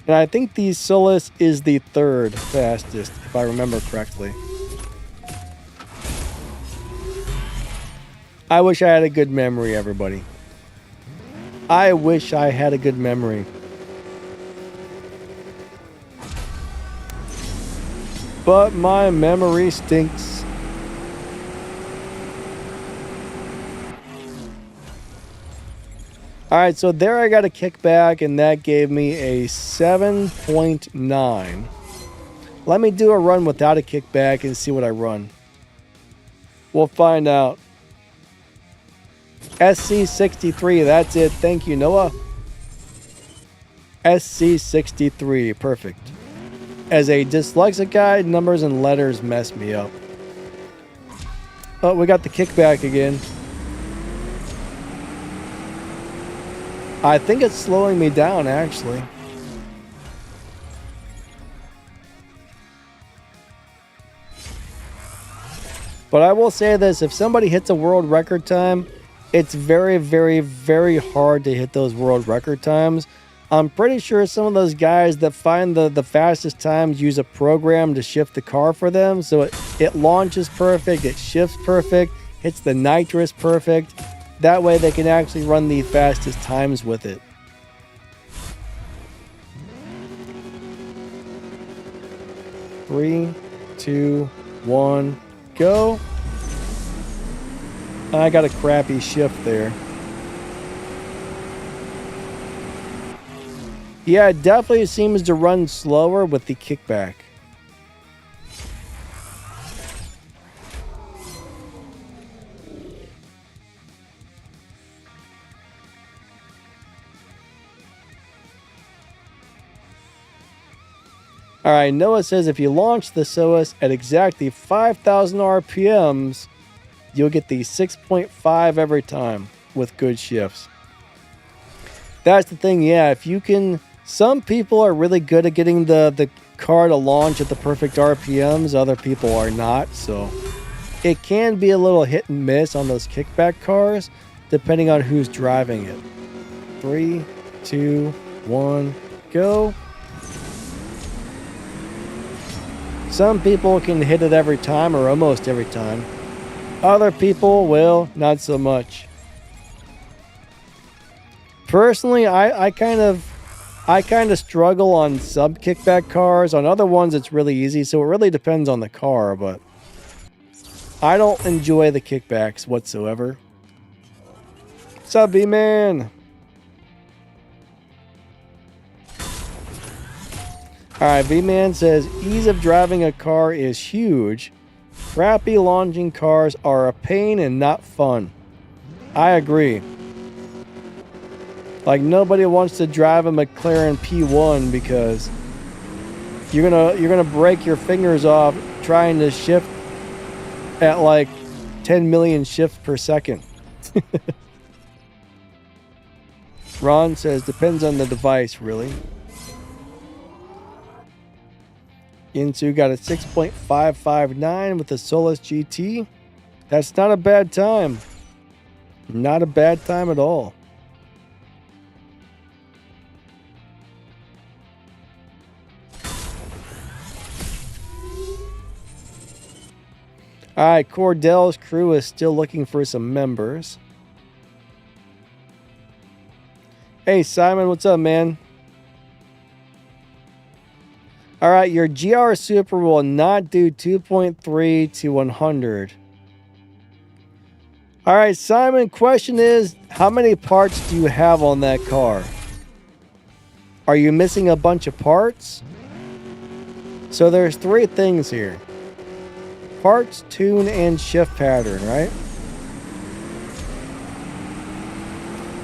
and I think the Solus is the 3rd fastest, if I remember correctly. I wish I had a good memory, everybody. I wish I had a good memory. But my memory stinks. Alright, so there I got a kickback, and that gave me a 7.9. Let me do a run without a kickback and see what I run. We'll find out. SC63, that's it. Thank you, Noah. SC63, perfect. As a dyslexic guy, numbers and letters mess me up. Oh, we got the kickback again. I think it's slowing me down, actually. But I will say this, if somebody hits a world record time, it's very, very, very hard to hit those world record times. I'm pretty sure some of those guys that find the fastest times use a program to shift the car for them. So it launches perfect, it shifts perfect, hits the nitrous perfect. That way they can actually run the fastest times with it. Three, two, one, go. I got a crappy shift there. Yeah, it definitely seems to run slower with the kickback. Alright, Noah says if you launch the SOAS at exactly 5,000 RPMs, you'll get the 6.5 every time with good shifts. That's the thing, yeah, if you can... Some people are really good at getting the car to launch at the perfect RPMs, other people are not, so... It can be a little hit and miss on those kickback cars, depending on who's driving it. 3, 2, 1, go. Some people can hit it every time or almost every time. Other people, well, not so much. Personally, I kind of struggle on sub kickback cars. On other ones, it's really easy, so it really depends on the car, but I don't enjoy the kickbacks whatsoever. What's up, B-Man? Alright, V-Man says, ease of driving a car is huge. Crappy launching cars are a pain and not fun. I agree. Like, nobody wants to drive a McLaren P1 because you're gonna break your fingers off trying to shift at like 10 million shifts per second. Ron says, depends on the device, really. Insu got a 6.559 with the Solus GT. That's not a bad time. Not a bad time at all. Alright, Cordell's crew is still looking for some members. Hey Simon, what's up, man? Alright, your GR Super will not do 2.3 to 100. Alright, Simon, question is, how many parts do you have on that car? Are you missing a bunch of parts? So there's three things here. Parts, tune, and shift pattern, right?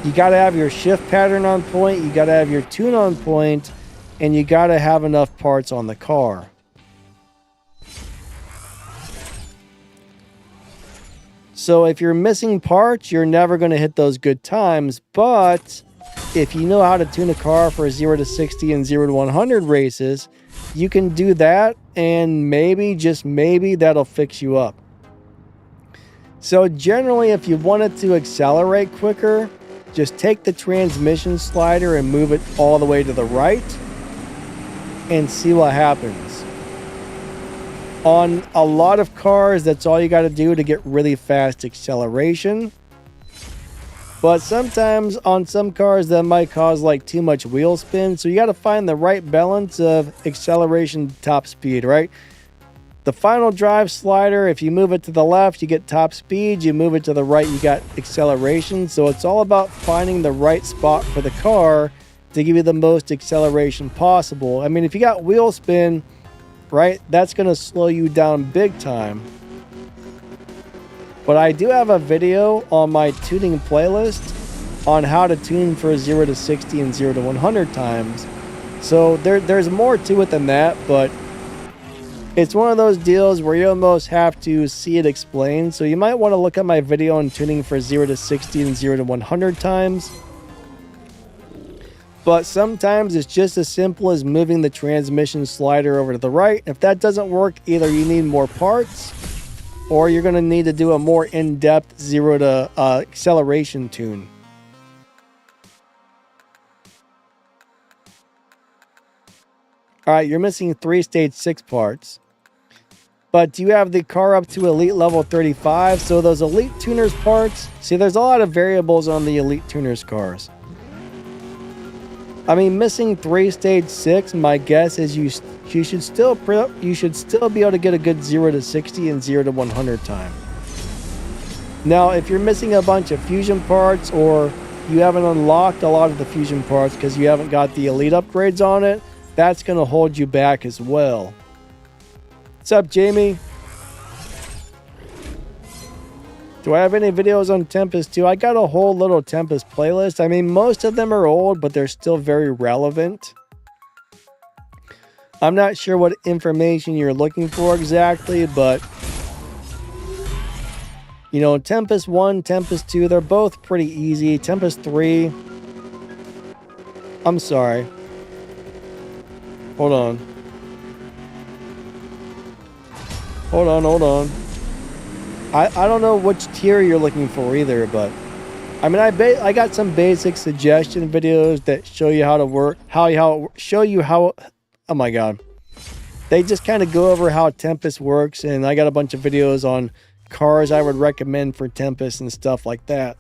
You gotta have your shift pattern on point, you gotta have your tune on point, and you gotta have enough parts on the car. So if you're missing parts, you're never gonna hit those good times, but if you know how to tune a car for 0 to 60 and 0 to 100 races, you can do that, and maybe, just maybe, that'll fix you up. So generally, if you wanted to accelerate quicker, just take the transmission slider and move it all the way to the right and see what happens. On a lot of cars, that's all you got to do to get really fast acceleration. But sometimes on some cars that might cause like too much wheel spin, so you got to find the right balance of acceleration to top speed, right? The final drive slider, if you move it to the left, you get top speed. You move it to the right, you got acceleration. So it's all about finding the right spot for the car to give you the most acceleration possible. I mean, if you got wheel spin, right, that's going to slow you down big time. But I do have a video on my tuning playlist on how to tune for 0 to 60 and 0 to 100 times. So there's more to it than that, but it's one of those deals where you almost have to see it explained. So you might want to look at my video on tuning for 0 to 60 and 0 to 100 times. But sometimes it's just as simple as moving the transmission slider over to the right. If that doesn't work, either you need more parts or you're going to need to do a more in-depth 0 to acceleration tune. All right, you're missing 3 stage 6 parts. But you have the car up to elite level 35. So those elite tuners parts, see, there's a lot of variables on the elite tuners cars. I mean, missing 3 stage 6, my guess is you should still be able to get a good 0 to 60 and 0 to 100 time. Now, if you're missing a bunch of fusion parts, or you haven't unlocked a lot of the fusion parts because you haven't got the elite upgrades on it, that's going to hold you back as well. What's up, Jamie? Do I have any videos on Tempest too? I got a whole little Tempest playlist. I mean, most of them are old, but they're still very relevant. I'm not sure what information you're looking for exactly, but you know, Tempest 1, Tempest 2, they're both pretty easy. Tempest 3, I'm sorry. Hold on. Hold on. I don't know which tier you're looking for either, but I mean, I got some basic suggestion videos that show you how to work, oh my god. They just kind of go over how Tempest works, and I got a bunch of videos on cars I would recommend for Tempest and stuff like that.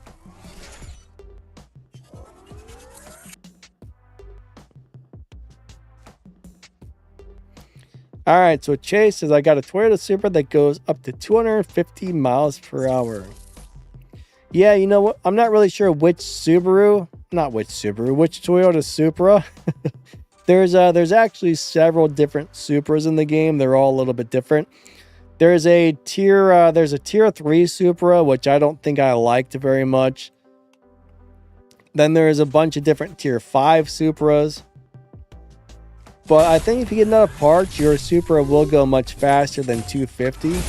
All right, so Chase says, I got a Toyota Supra that goes up to 250 miles per hour. Yeah, you know what? I'm not really sure which Toyota Supra. There's actually several different Supras in the game. They're all a little bit different. There's a tier 3 Supra, which I don't think I liked very much. Then there's a bunch of different tier 5 Supras. But I think if you get enough parts, your Supra will go much faster than 250.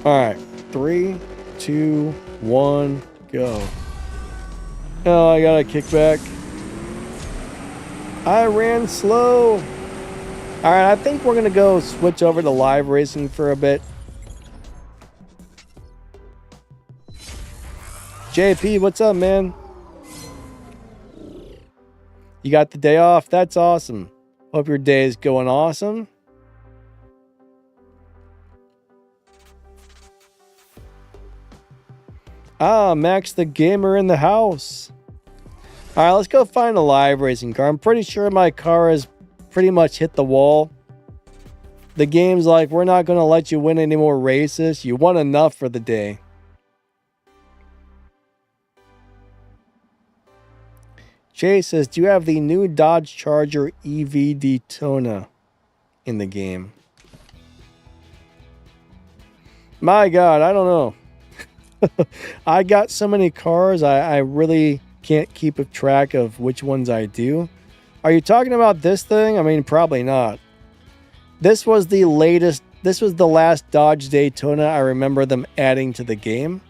Alright, 3, 2, 1, go. Oh, I got a kickback. I ran slow. Alright, I think we're going to go switch over to live racing for a bit. JP, what's up, man? You got the day off? That's awesome. Hope your day is going awesome. Ah, Max the Gamer in the house. All right, let's go find a live racing car. I'm pretty sure my car has pretty much hit the wall. The game's like, we're not going to let you win any more races. You won enough for the day. Chase says, do you have the new Dodge Charger EV Daytona in the game? My God, I don't know. I got so many cars, I really can't keep a track of which ones I do. Are you talking about this thing? I mean, probably not. This was the last Dodge Daytona I remember them adding to the game.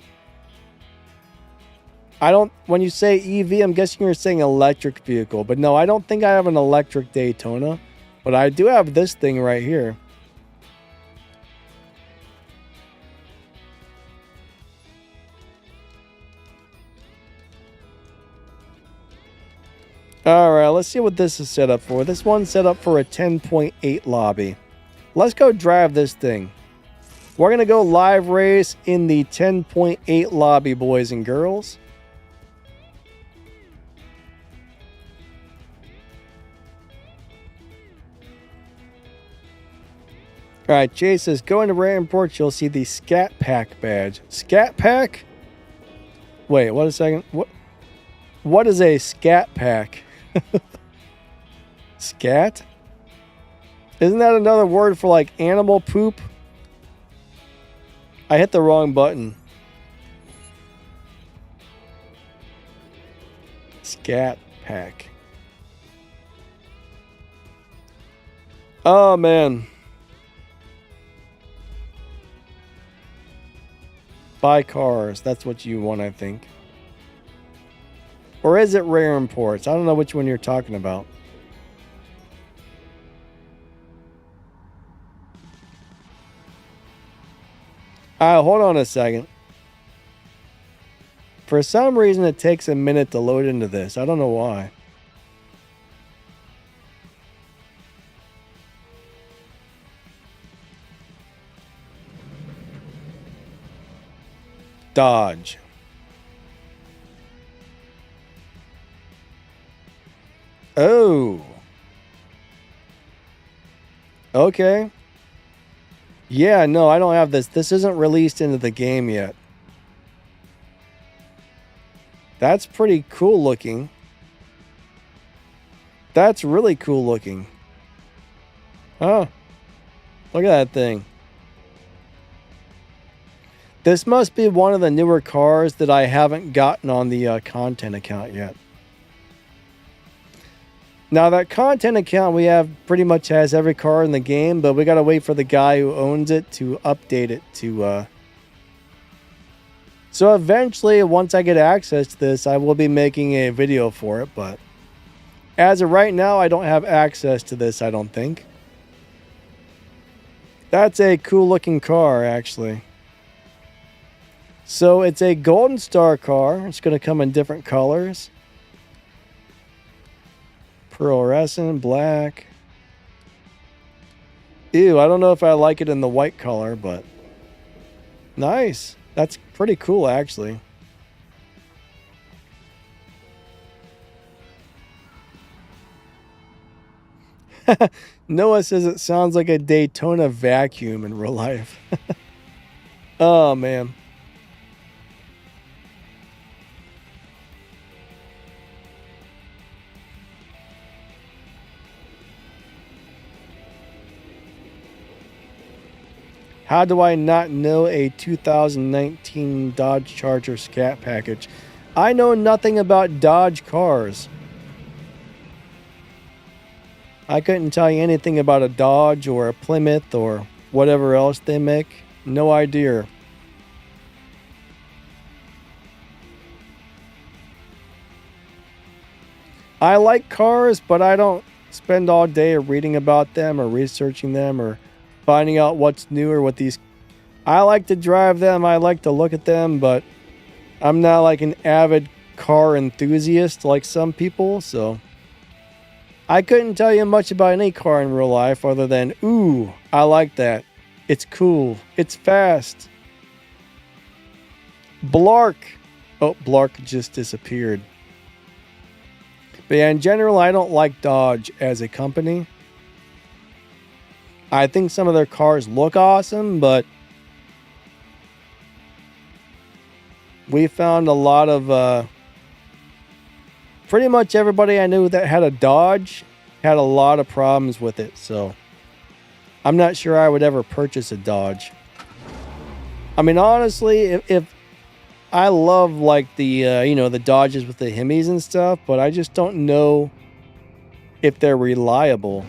When you say EV, I'm guessing you're saying electric vehicle. But no, I don't think I have an electric Daytona. But I do have this thing right here. Alright, let's see what this is set up for. This one's set up for a 10.8 lobby. Let's go drive this thing. We're going to go live race in the 10.8 lobby, boys and girls. Alright, Chase says, go into Rare Imports, you'll see the Scat Pack badge. Scat Pack? Wait, what a second. What is a Scat Pack? Scat? Isn't that another word for like animal poop? I hit the wrong button. Scat Pack. Oh man. Buy cars. That's what you want, I think. Or is it Rare Imports? I don't know which one you're talking about. Hold on a second. For some reason, it takes a minute to load into this. I don't know why. Dodge. Oh. Okay. Yeah, no, I don't have this. This isn't released into the game yet. That's pretty cool looking. That's really cool looking. Oh. Look at that thing. This must be one of the newer cars that I haven't gotten on the content account yet. Now, that content account we have pretty much has every car in the game, but we got to wait for the guy who owns it to update it to... So eventually, once I get access to this, I will be making a video for it, but as of right now, I don't have access to this, I don't think. That's a cool looking car, actually. So it's a Golden Star car. It's going to come in different colors. Pearlescent, black. Ew, I don't know if I like it in the white color, but nice. That's pretty cool, actually. Noah says it sounds like a Daytona vacuum in real life. Oh, man. How do I not know a 2019 Dodge Charger scat package? I know nothing about Dodge cars. I couldn't tell you anything about a Dodge or a Plymouth or whatever else they make. No idea. I like cars, but I don't spend all day reading about them or researching them or finding out what's new or what these... I like to drive them, I like to look at them, but I'm not like an avid car enthusiast like some people, so I couldn't tell you much about any car in real life other than, ooh, I like that. It's cool. It's fast. Blark. Oh, Blark just disappeared. But yeah, in general, I don't like Dodge as a company. I think some of their cars look awesome, but we found a lot of... pretty much everybody I knew that had a Dodge had a lot of problems with it, so I'm not sure I would ever purchase a Dodge. I mean, honestly, if I love like the, you know, the Dodges with the Hemis and stuff, but I just don't know if they're reliable.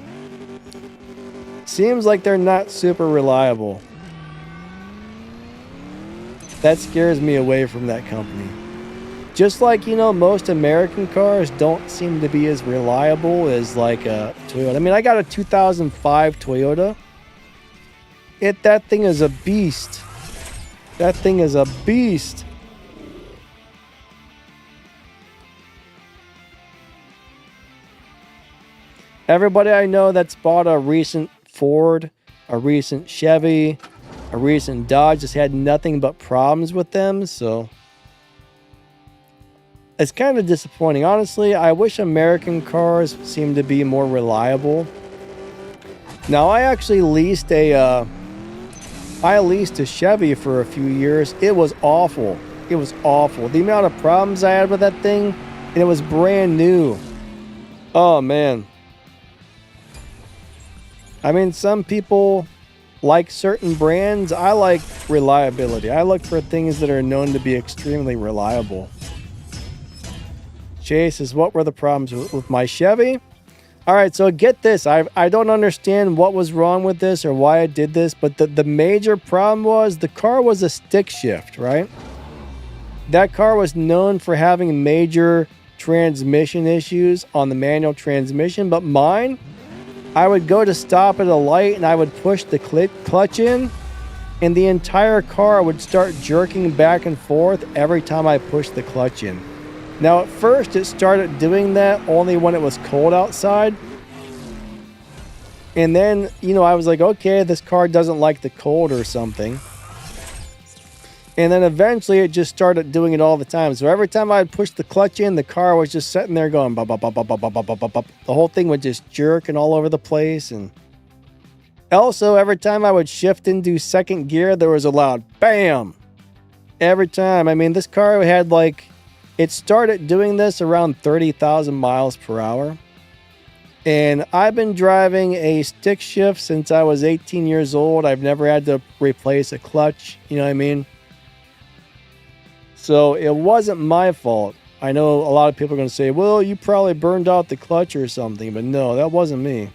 Seems like they're not super reliable. That scares me away from that company. Just like, you know, most American cars don't seem to be as reliable as like a Toyota. I mean, I got a 2005 Toyota. That thing is a beast. That thing is a beast. Everybody I know that's bought a recent Ford, a recent Chevy, a recent Dodge just had nothing but problems with them, so it's kind of disappointing. Honestly, I wish American cars seemed to be more reliable. Now, I actually leased a Chevy for a few years. It was awful. It was awful. The amount of problems I had with that thing, and it was brand new. Oh, man. I mean, some people like certain brands. I like reliability. I look for things that are known to be extremely reliable. Chase says, what were the problems with my Chevy? All right, so get this. I don't understand what was wrong with this or why I did this, but the major problem was the car was a stick shift, right? That car was known for having major transmission issues on the manual transmission, but mine, I would go to stop at a light and I would push the clutch in and the entire car would start jerking back and forth every time I pushed the clutch in. Now, at first, it started doing that only when it was cold outside. And then, I was like, okay, this car doesn't like the cold or something. And then eventually it just started doing it all the time. So every time I'd push the clutch in, the car was just sitting there going, bop, bop, bop, bop, bop, bop, bop, bop, bop. The whole thing would just jerk and all over the place. And also, every time I would shift into second gear, there was a loud bam. Every time. I mean, this car had it started doing this around 30,000 miles per hour. And I've been driving a stick shift since I was 18 years old. I've never had to replace a clutch. You know what I mean? So it wasn't my fault. I know a lot of people are going to say, well, you probably burned out the clutch or something. But no, that wasn't me.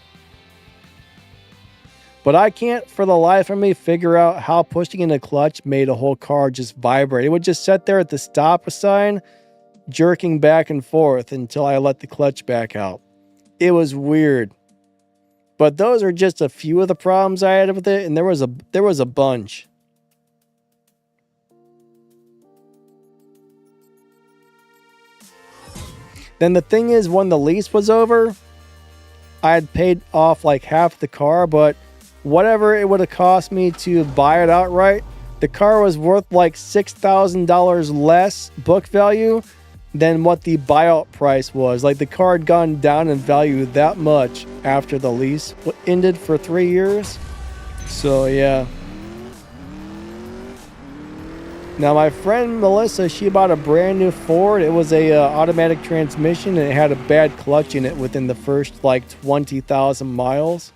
But I can't for the life of me figure out how pushing in the clutch made a whole car just vibrate. It would just sit there at the stop sign, jerking back and forth until I let the clutch back out. It was weird. But those are just a few of the problems I had with it, and there was a bunch. Then the thing is, when the lease was over, I had paid off half the car, but whatever it would have cost me to buy it outright, the car was worth $6,000 less book value than what the buyout price was. The car had gone down in value that much after the lease ended for 3 years. So yeah. Now my friend Melissa, she bought a brand new Ford. It was a automatic transmission, and it had a bad clutch in it within the first 20,000 miles.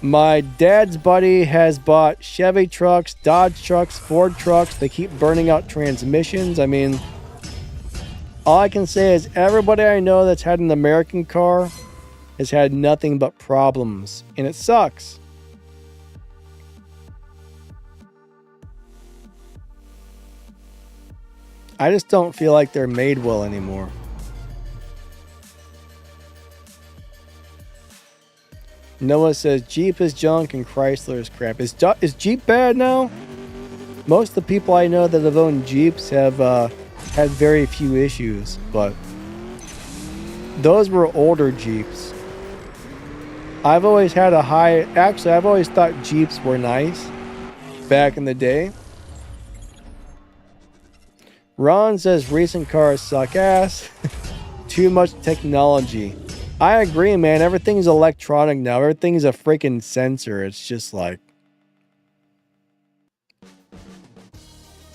My dad's buddy has bought Chevy trucks, Dodge trucks, Ford trucks. They keep burning out transmissions. I mean, all I can say is everybody I know that's had an American car has had nothing but problems, and it sucks. I just don't feel like they're made well anymore. Noah says Jeep is junk and Chrysler is crap. Is Jeep bad now? Most of the people I know that have owned Jeeps have had very few issues, but those were older Jeeps. I've always thought Jeeps were nice back in the day. Ron says recent cars suck ass. Too much technology. I agree, man. Everything's electronic now. Everything's a freaking sensor. It's just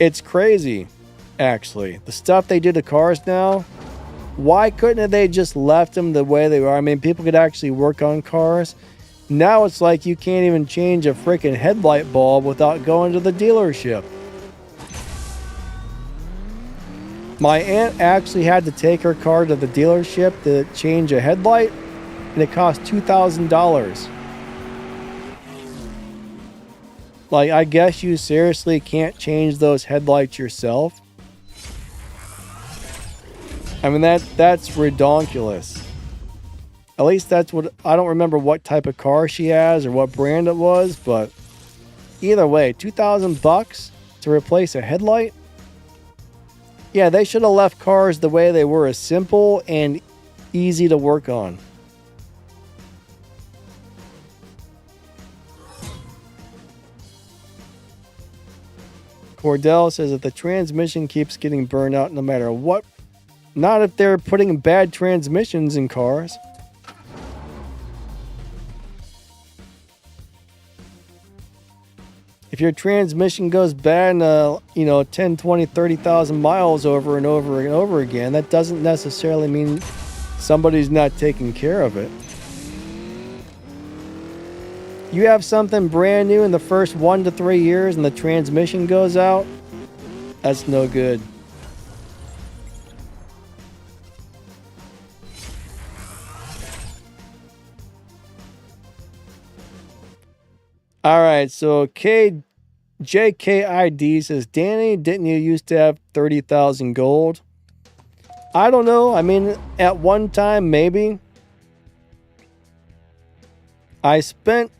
it's crazy, actually. The stuff they do to cars now, why couldn't they just left them the way they are? I mean, people could actually work on cars. Now it's you can't even change a freaking headlight bulb without going to the dealership. My aunt actually had to take her car to the dealership to change a headlight, and it cost $2,000. I guess you seriously can't change those headlights yourself? I mean, that's redonkulous. At least that's what... I don't remember what type of car she has or what brand it was, but either way, $2,000 to replace a headlight? Yeah, they should have left cars the way they were, simple and easy to work on. Cordell says that the transmission keeps getting burned out no matter what. Not if they're putting bad transmissions in cars. If your transmission goes bad in 10, 20, 30,000 miles over and over and over again, that doesn't necessarily mean somebody's not taking care of it. You have something brand new in the first 1 to 3 years and the transmission goes out, that's no good. All right, so JKID says, Danny, didn't you used to have 30,000 gold? I don't know. I mean, at one time, maybe. I think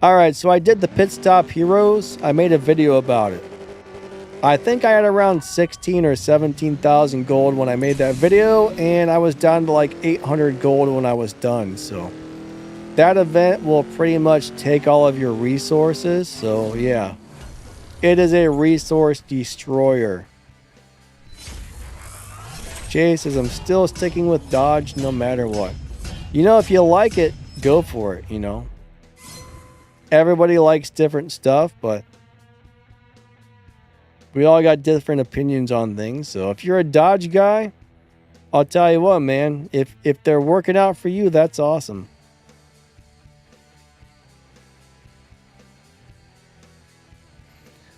All right, so I did the Pit Stop Heroes. I made a video about it. I think I had around 16 or 17,000 gold when I made that video, and I was down to like 800 gold when I was done. So that event will pretty much take all of your resources. So yeah, it is a resource destroyer. Jay says, I'm still sticking with Dodge no matter what. You know, if you like it, go for it, you know. Everybody likes different stuff, but we all got different opinions on things. So if you're a Dodge guy, I'll tell you what, man. If they're working out for you, that's awesome.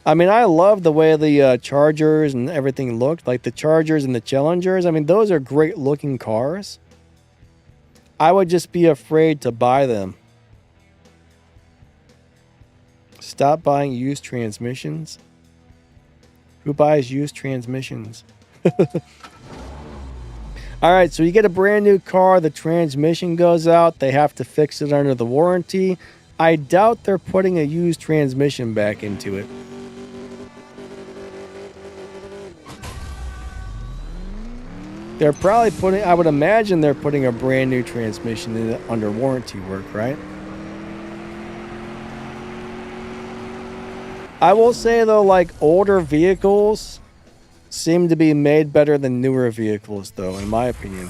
I mean, I love the way the Chargers and everything looked. Like the Chargers and the Challengers. I mean, those are great looking cars. I would just be afraid to buy them. Stop buying used transmissions. Who buys used transmissions? All right, so you get a brand new car. The transmission goes out. They have to fix it under the warranty. I doubt they're putting a used transmission back into it. They're probably putting, I would imagine they're putting a brand new transmission in it under warranty work, right? I will say though, like older vehicles seem to be made better than newer vehicles though, in my opinion.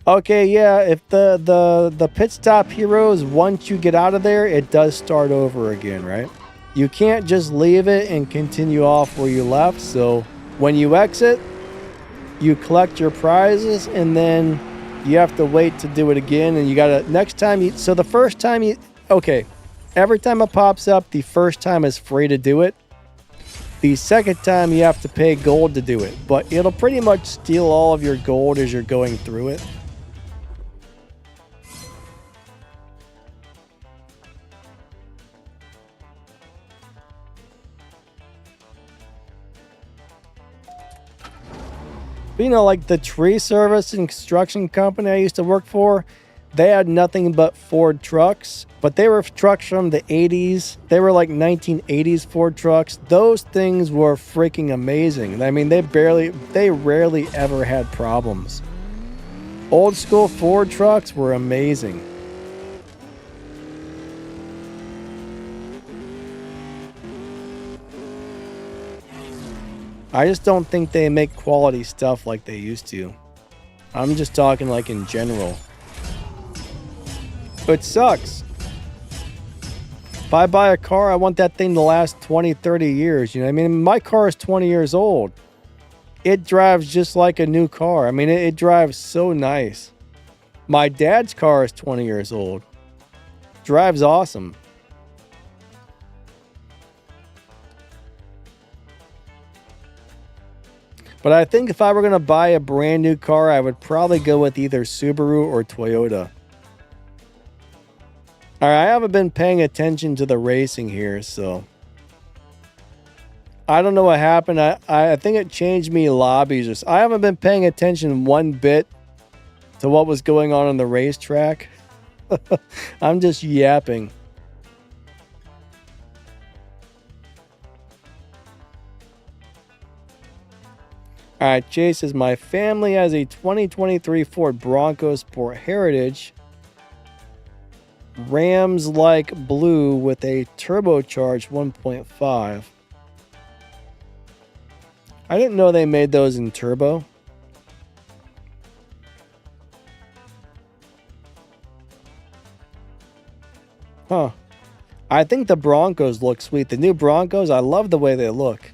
Okay, yeah, if the pit stop heroes, once you get out of there, it does start over again, right? You can't just leave it and continue off where you left. So when you exit, you collect your prizes and then you have to wait to do it again. And you gotta, next time you, so the first time you, okay, every time it pops up, the first time is free to do it. The second time you have to pay gold to do it, but it'll pretty much steal all of your gold as you're going through it. But, you know, like the tree service and construction company I used to work for, they had nothing but Ford trucks, but they were trucks from the 80s. They were like 1980s Ford trucks. Those things were freaking amazing. I mean, they rarely ever had problems. Old school Ford trucks were amazing. I just don't think they make quality stuff like they used to. I'm just talking like in general. It sucks. If I buy a car, I want that thing to last 20, 30 years. You know what I mean? My car is 20 years old. It drives just like a new car. I mean, it drives so nice. My dad's car is 20 years old. Drives awesome. But I think if I were going to buy a brand new car, I would probably go with either Subaru or Toyota. All right, I haven't been paying attention to the racing here, so I don't know what happened. I think it changed me lobbies. I haven't been paying attention one bit to what was going on the racetrack. I'm just yapping. All right, Chase says, my family has a 2023 Ford Bronco Sport Heritage. Rams like blue with a turbocharged 1.5. I didn't know they made those in turbo. Huh. I think the Broncos look sweet. The new Broncos, I love the way they look.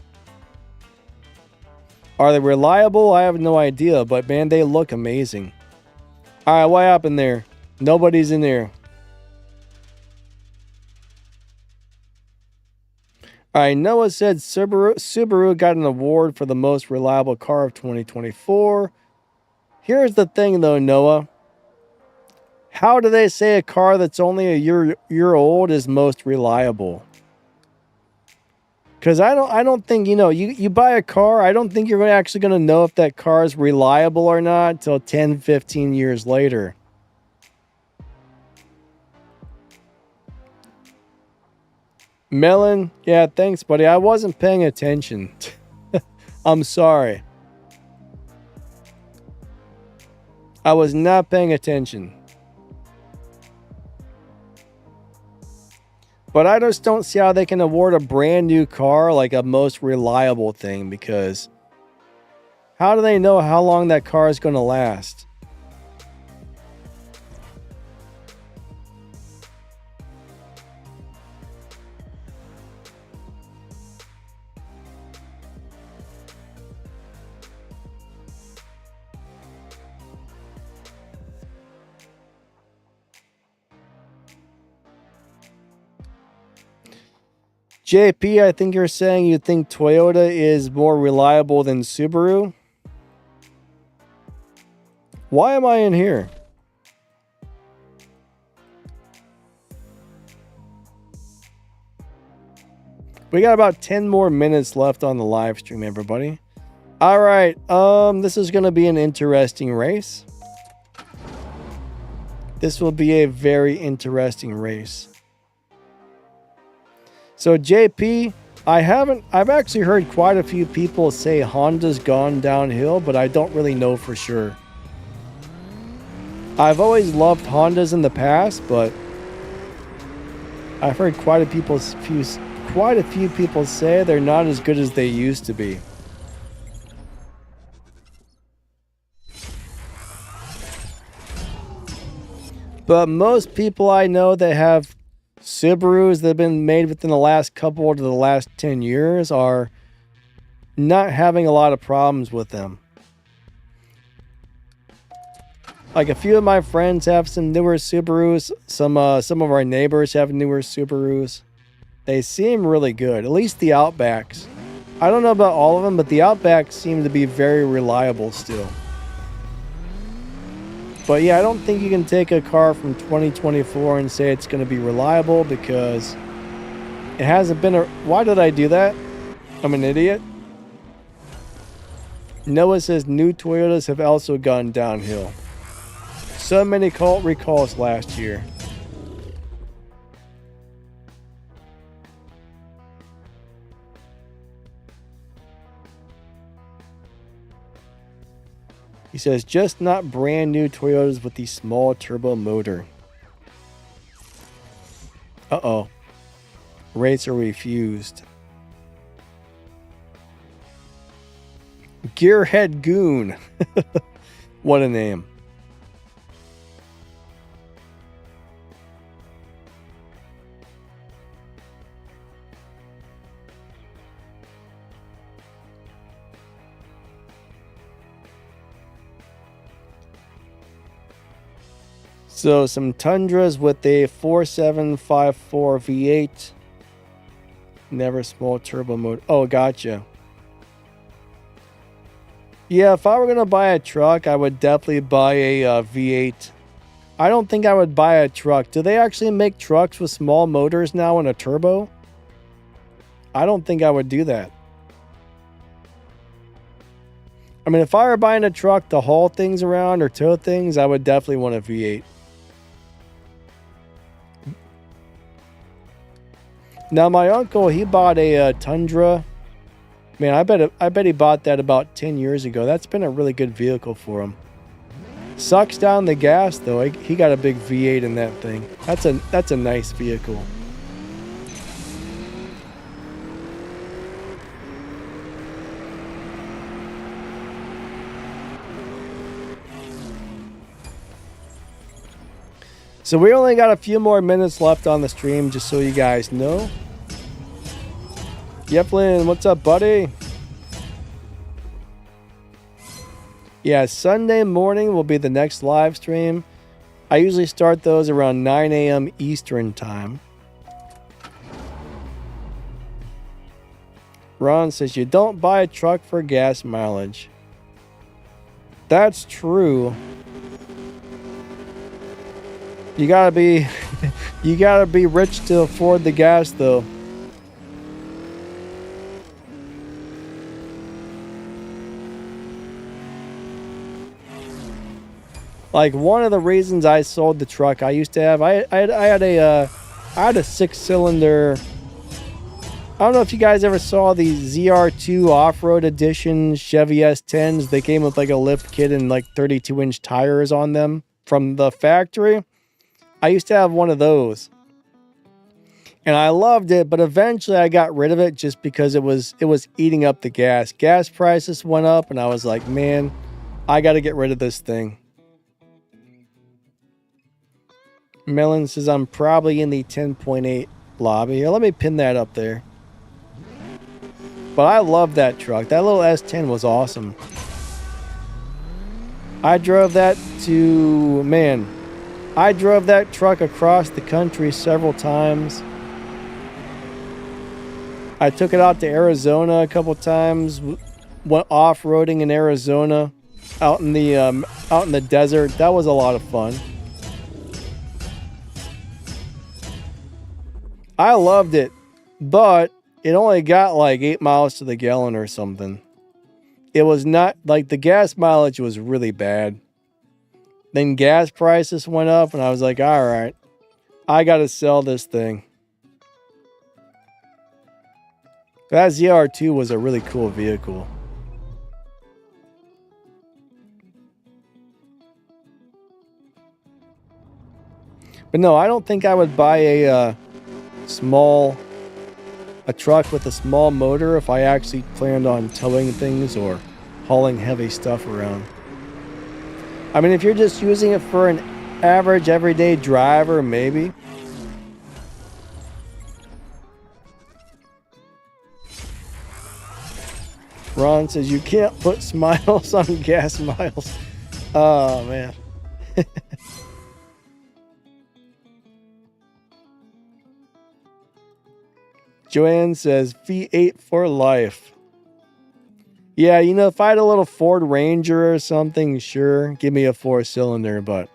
Are they reliable? I have no idea, but man, they look amazing. All right, what happened there? Nobody's in there. All right, Noah said Subaru got an award for the most reliable car of 2024. Here's the thing, though, Noah. How do they say a car that's only a year old is most reliable? Because I don't think, you know, you buy a car, I don't think you're actually going to know if that car is reliable or not until 10, 15 years later. Melon, yeah, thanks, buddy. I wasn't paying attention. I'm sorry. I was not paying attention. But I just don't see how they can award a brand new car like a most reliable thing, because how do they know how long that car is going to last? JP, I think you're saying you think Toyota is more reliable than Subaru? Why am I in here? We got about 10 more minutes left on the live stream, everybody. All right, this is going to be an interesting race. This will be a very interesting race. So JP, I've actually heard quite a few people say Honda's gone downhill, but I don't really know for sure. I've always loved Hondas in the past, but I've heard quite a few people say they're not as good as they used to be. But most people I know that have Subarus that have been made within the last couple to the last 10 years are not having a lot of problems with them. Like a few of my friends have some newer Subarus. Some of our neighbors have newer Subarus. They seem really good. At least the Outbacks. I don't know about all of them, but the Outbacks seem to be very reliable still. But yeah, I don't think you can take a car from 2024 and say it's going to be reliable, because it hasn't been a... Why did I do that? I'm an idiot. Noah says new Toyotas have also gone downhill. So many recalls last year. He says, just not brand new Toyotas with the small turbo motor. Uh-oh. Rates are refused. Gearhead Goon. What a name. So some Tundras with a 4754 V8. Never small turbo motor. Oh, gotcha. Yeah, if I were going to buy a truck, I would definitely buy a V8. I don't think I would buy a truck. Do they actually make trucks with small motors now and a turbo? I don't think I would do that. I mean, if I were buying a truck to haul things around or tow things, I would definitely want a V8. Now, my uncle, he bought a Tundra. Man, I bet he bought that about 10 years ago. That's been a really good vehicle for him. Sucks down the gas, though. He got a big V8 in that thing. That's a nice vehicle. So we only got a few more minutes left on the stream, just so you guys know. Yeplin, what's up, buddy? Yeah, Sunday morning will be the next live stream. I usually start those around 9 a.m. Eastern time. Ron says, you don't buy a truck for gas mileage. That's true. You gotta be, you gotta be rich to afford the gas, though. Like, one of the reasons I sold the truck I used to have, I had a 6-cylinder. I don't know if you guys ever saw the ZR2 off-road edition Chevy S10s. They came with like a lift kit and like 32-inch tires on them from the factory. I used to have one of those. And I loved it, but eventually I got rid of it just because it was eating up the gas. Gas prices went up and I was like, man, I got to get rid of this thing. Melon says I'm probably in the 10.8 lobby. Here, let me pin that up there. But I love that truck. That little S10 was awesome. I drove that I drove that truck across the country several times. I took it out to Arizona a couple times. Went off-roading in Arizona, out in the desert. That was a lot of fun. I loved it, but it only got like 8 miles to the gallon or something. It was not like the gas mileage was really bad. Then gas prices went up and I was like, all right, I got to sell this thing. That ZR2 was a really cool vehicle. But no, I don't think I would buy a truck with a small motor if I actually planned on towing things or hauling heavy stuff around. I mean, if you're just using it for an average everyday driver, maybe. Ron says you can't put smiles on gas miles. Oh, man. Joanne says V8 for life. Yeah, you know, if I had a little Ford Ranger or something, sure, give me a 4-cylinder. But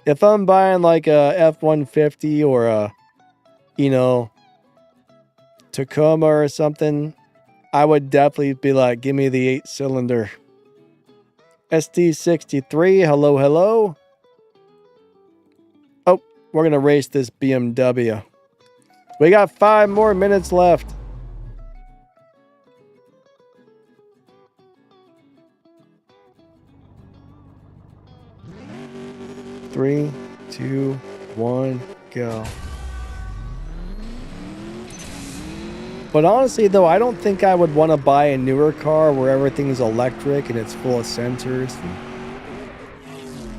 if I'm buying like a F-150 or a, you know, Tacoma or something, I would definitely be like, give me the 8-cylinder. ST63, hello, hello. Oh, we're going to race this BMW. We got 5 more minutes left. Three, 2, 1, go. But honestly, though, I don't think I would want to buy a newer car where everything's electric and it's full of sensors.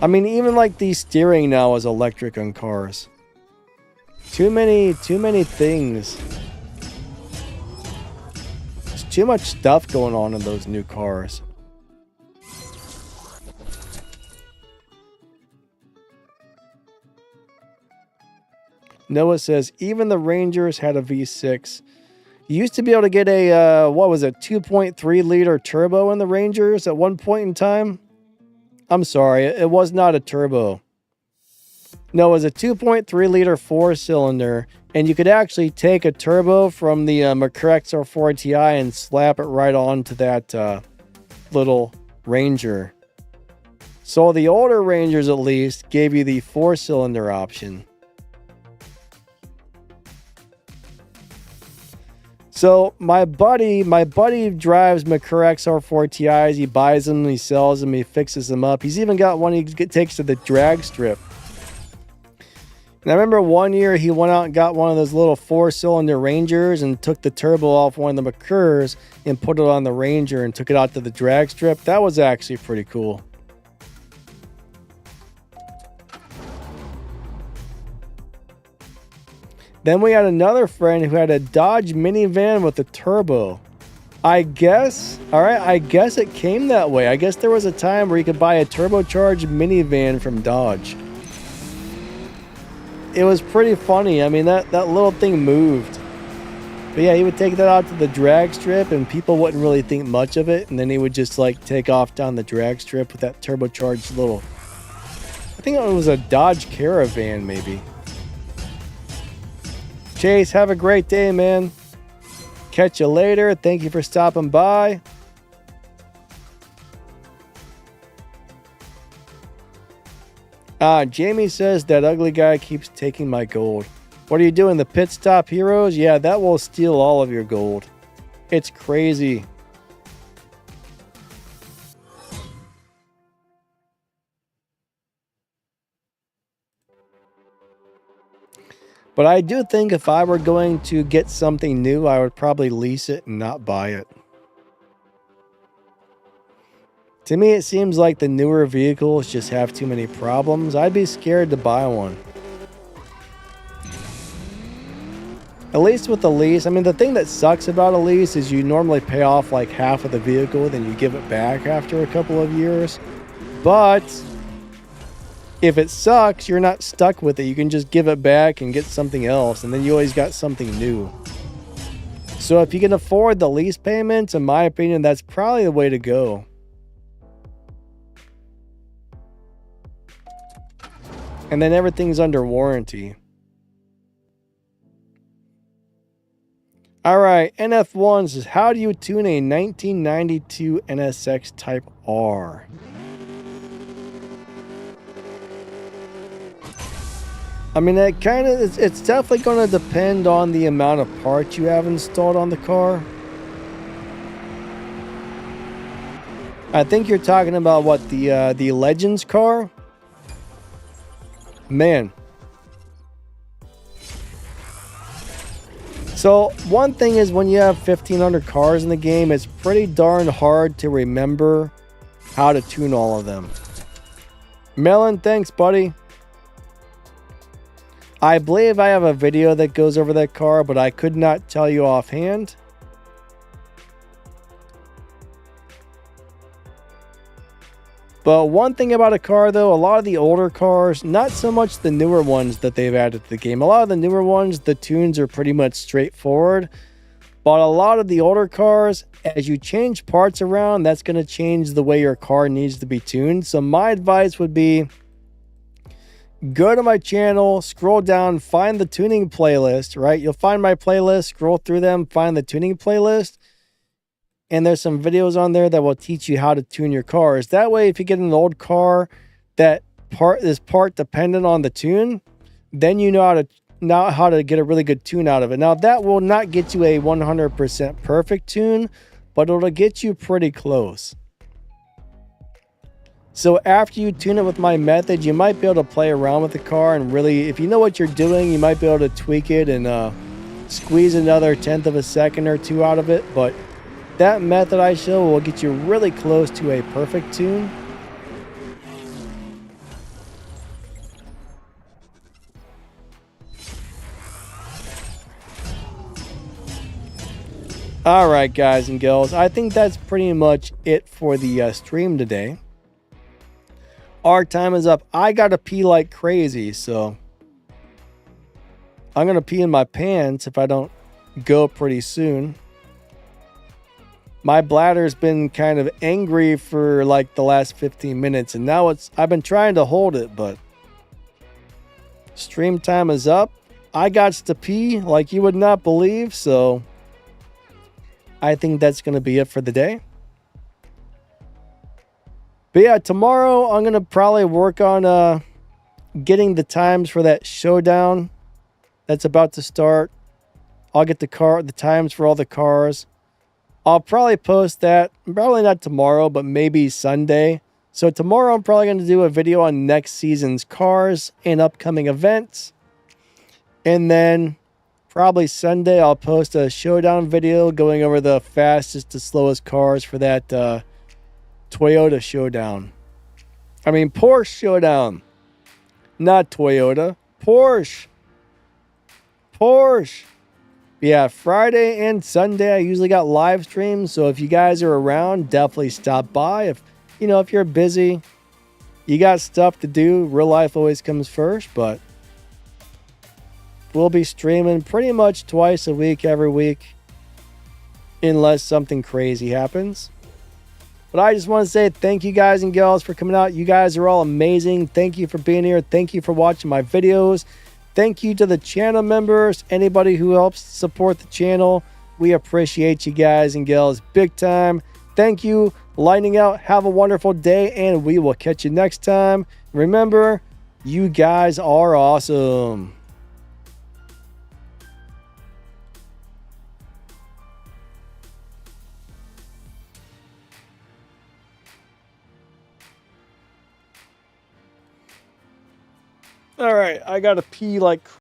I mean, even like the steering now is electric on cars. Too many things. There's too much stuff going on in those new cars. Noah says, even the Rangers had a V6. You used to be able to get a, 2.3 liter turbo in the Rangers at one point in time? I'm sorry, it was not a turbo. No, it was a 2.3 liter 4-cylinder, and you could actually take a turbo from the Microtransactions Ti and slap it right onto that little Ranger. So the older Rangers, at least, gave you the 4-cylinder option. So my buddy drives Microtransactions Ti's. He buys them, he sells them, he fixes them up. He's even got one he takes to the drag strip. And I remember one year he went out and got one of those little 4-cylinder Rangers and took the turbo off one of the McCurs and put it on the Ranger and took it out to the drag strip. That was actually pretty cool. Then we had another friend who had a Dodge minivan with a turbo. I guess it came that way. I guess there was a time where you could buy a turbocharged minivan from Dodge. It was pretty funny. I mean, that little thing moved. But yeah, he would take that out to the drag strip and people wouldn't really think much of it. And then he would just like take off down the drag strip with that turbocharged little I think it was a Dodge Caravan, maybe. Chase, have a great day, man. Catch you later. Thank you for stopping by. Jamie says that ugly guy keeps taking my gold. What are you doing? The pit stop heroes? Yeah, that will steal all of your gold. It's crazy. But I do think if I were going to get something new, I would probably lease it and not buy it. To me, it seems like the newer vehicles just have too many problems. I'd be scared to buy one. At least with the lease, I mean, the thing that sucks about a lease is you normally pay off like half of the vehicle, then you give it back after a couple of years. But if it sucks, you're not stuck with it. You can just give it back and get something else, and then you always got something new. So if you can afford the lease payments, in my opinion, that's probably the way to go. And then everything's under warranty. All right, NF1 says, how do you tune a 1992 NSX Type R? I mean, it kind of, it's definitely going to depend on the amount of parts you have installed on the car. I think you're talking about what, the Legends car? Man. So one thing is, when you have 1,500 cars in the game, it's pretty darn hard to remember how to tune all of them. Melon, thanks, buddy. I believe I have a video that goes over that car, but I could not tell you offhand. But one thing about a car, though, a lot of the older cars, not so much the newer ones that they've added to the game. A lot of the newer ones, the tunes are pretty much straightforward. But a lot of the older cars, as you change parts around, that's going to change the way your car needs to be tuned. So my advice would be, go to my channel, scroll down, find the tuning playlist, right? You'll find my playlist, scroll through them, find the tuning playlist. And there's some videos on there that will teach you how to tune your cars. That way, if you get an old car that is part dependent on the tune, then you know how to get a really good tune out of it. Now, that will not get you a 100% perfect tune, but it'll get you pretty close. So after you tune it with my method, you might be able to play around with the car and really, if you know what you're doing, you might be able to tweak it and squeeze another 1/10 of a second or two out of it. But that method I show will get you really close to a perfect tune. All right, guys and girls, I think that's pretty much it for the stream today. Our time is up. I gotta pee like crazy, so I'm gonna pee in my pants if I don't go pretty soon. My bladder's been kind of angry for like the last 15 minutes, and now I've been trying to hold it, but stream time is up. I got to pee like you would not believe, so I think that's going to be it for the day. But yeah, tomorrow I'm going to probably work on getting the times for that showdown that's about to start. I'll get the times for all the cars. I'll probably post that, probably not tomorrow, but maybe Sunday. So tomorrow I'm probably going to do a video on next season's cars and upcoming events. And then probably Sunday I'll post a showdown video going over the fastest to slowest cars for that Toyota showdown. I mean Porsche showdown. Not Toyota. Porsche. Yeah, Friday and Sunday I usually got live streams, so if you guys are around, definitely stop by. If you're busy, you got stuff to do, real life always comes first, but we'll be streaming pretty much twice a week, every week, unless something crazy happens. But I just want to say thank you guys and gals for coming out. You guys are all amazing. Thank you for being here. Thank you for watching my videos. Thank you to the channel members, anybody who helps support the channel. We appreciate you guys and gals big time. Thank you. Lightning out. Have a wonderful day, and we will catch you next time. Remember, you guys are awesome. All right, I gotta pee like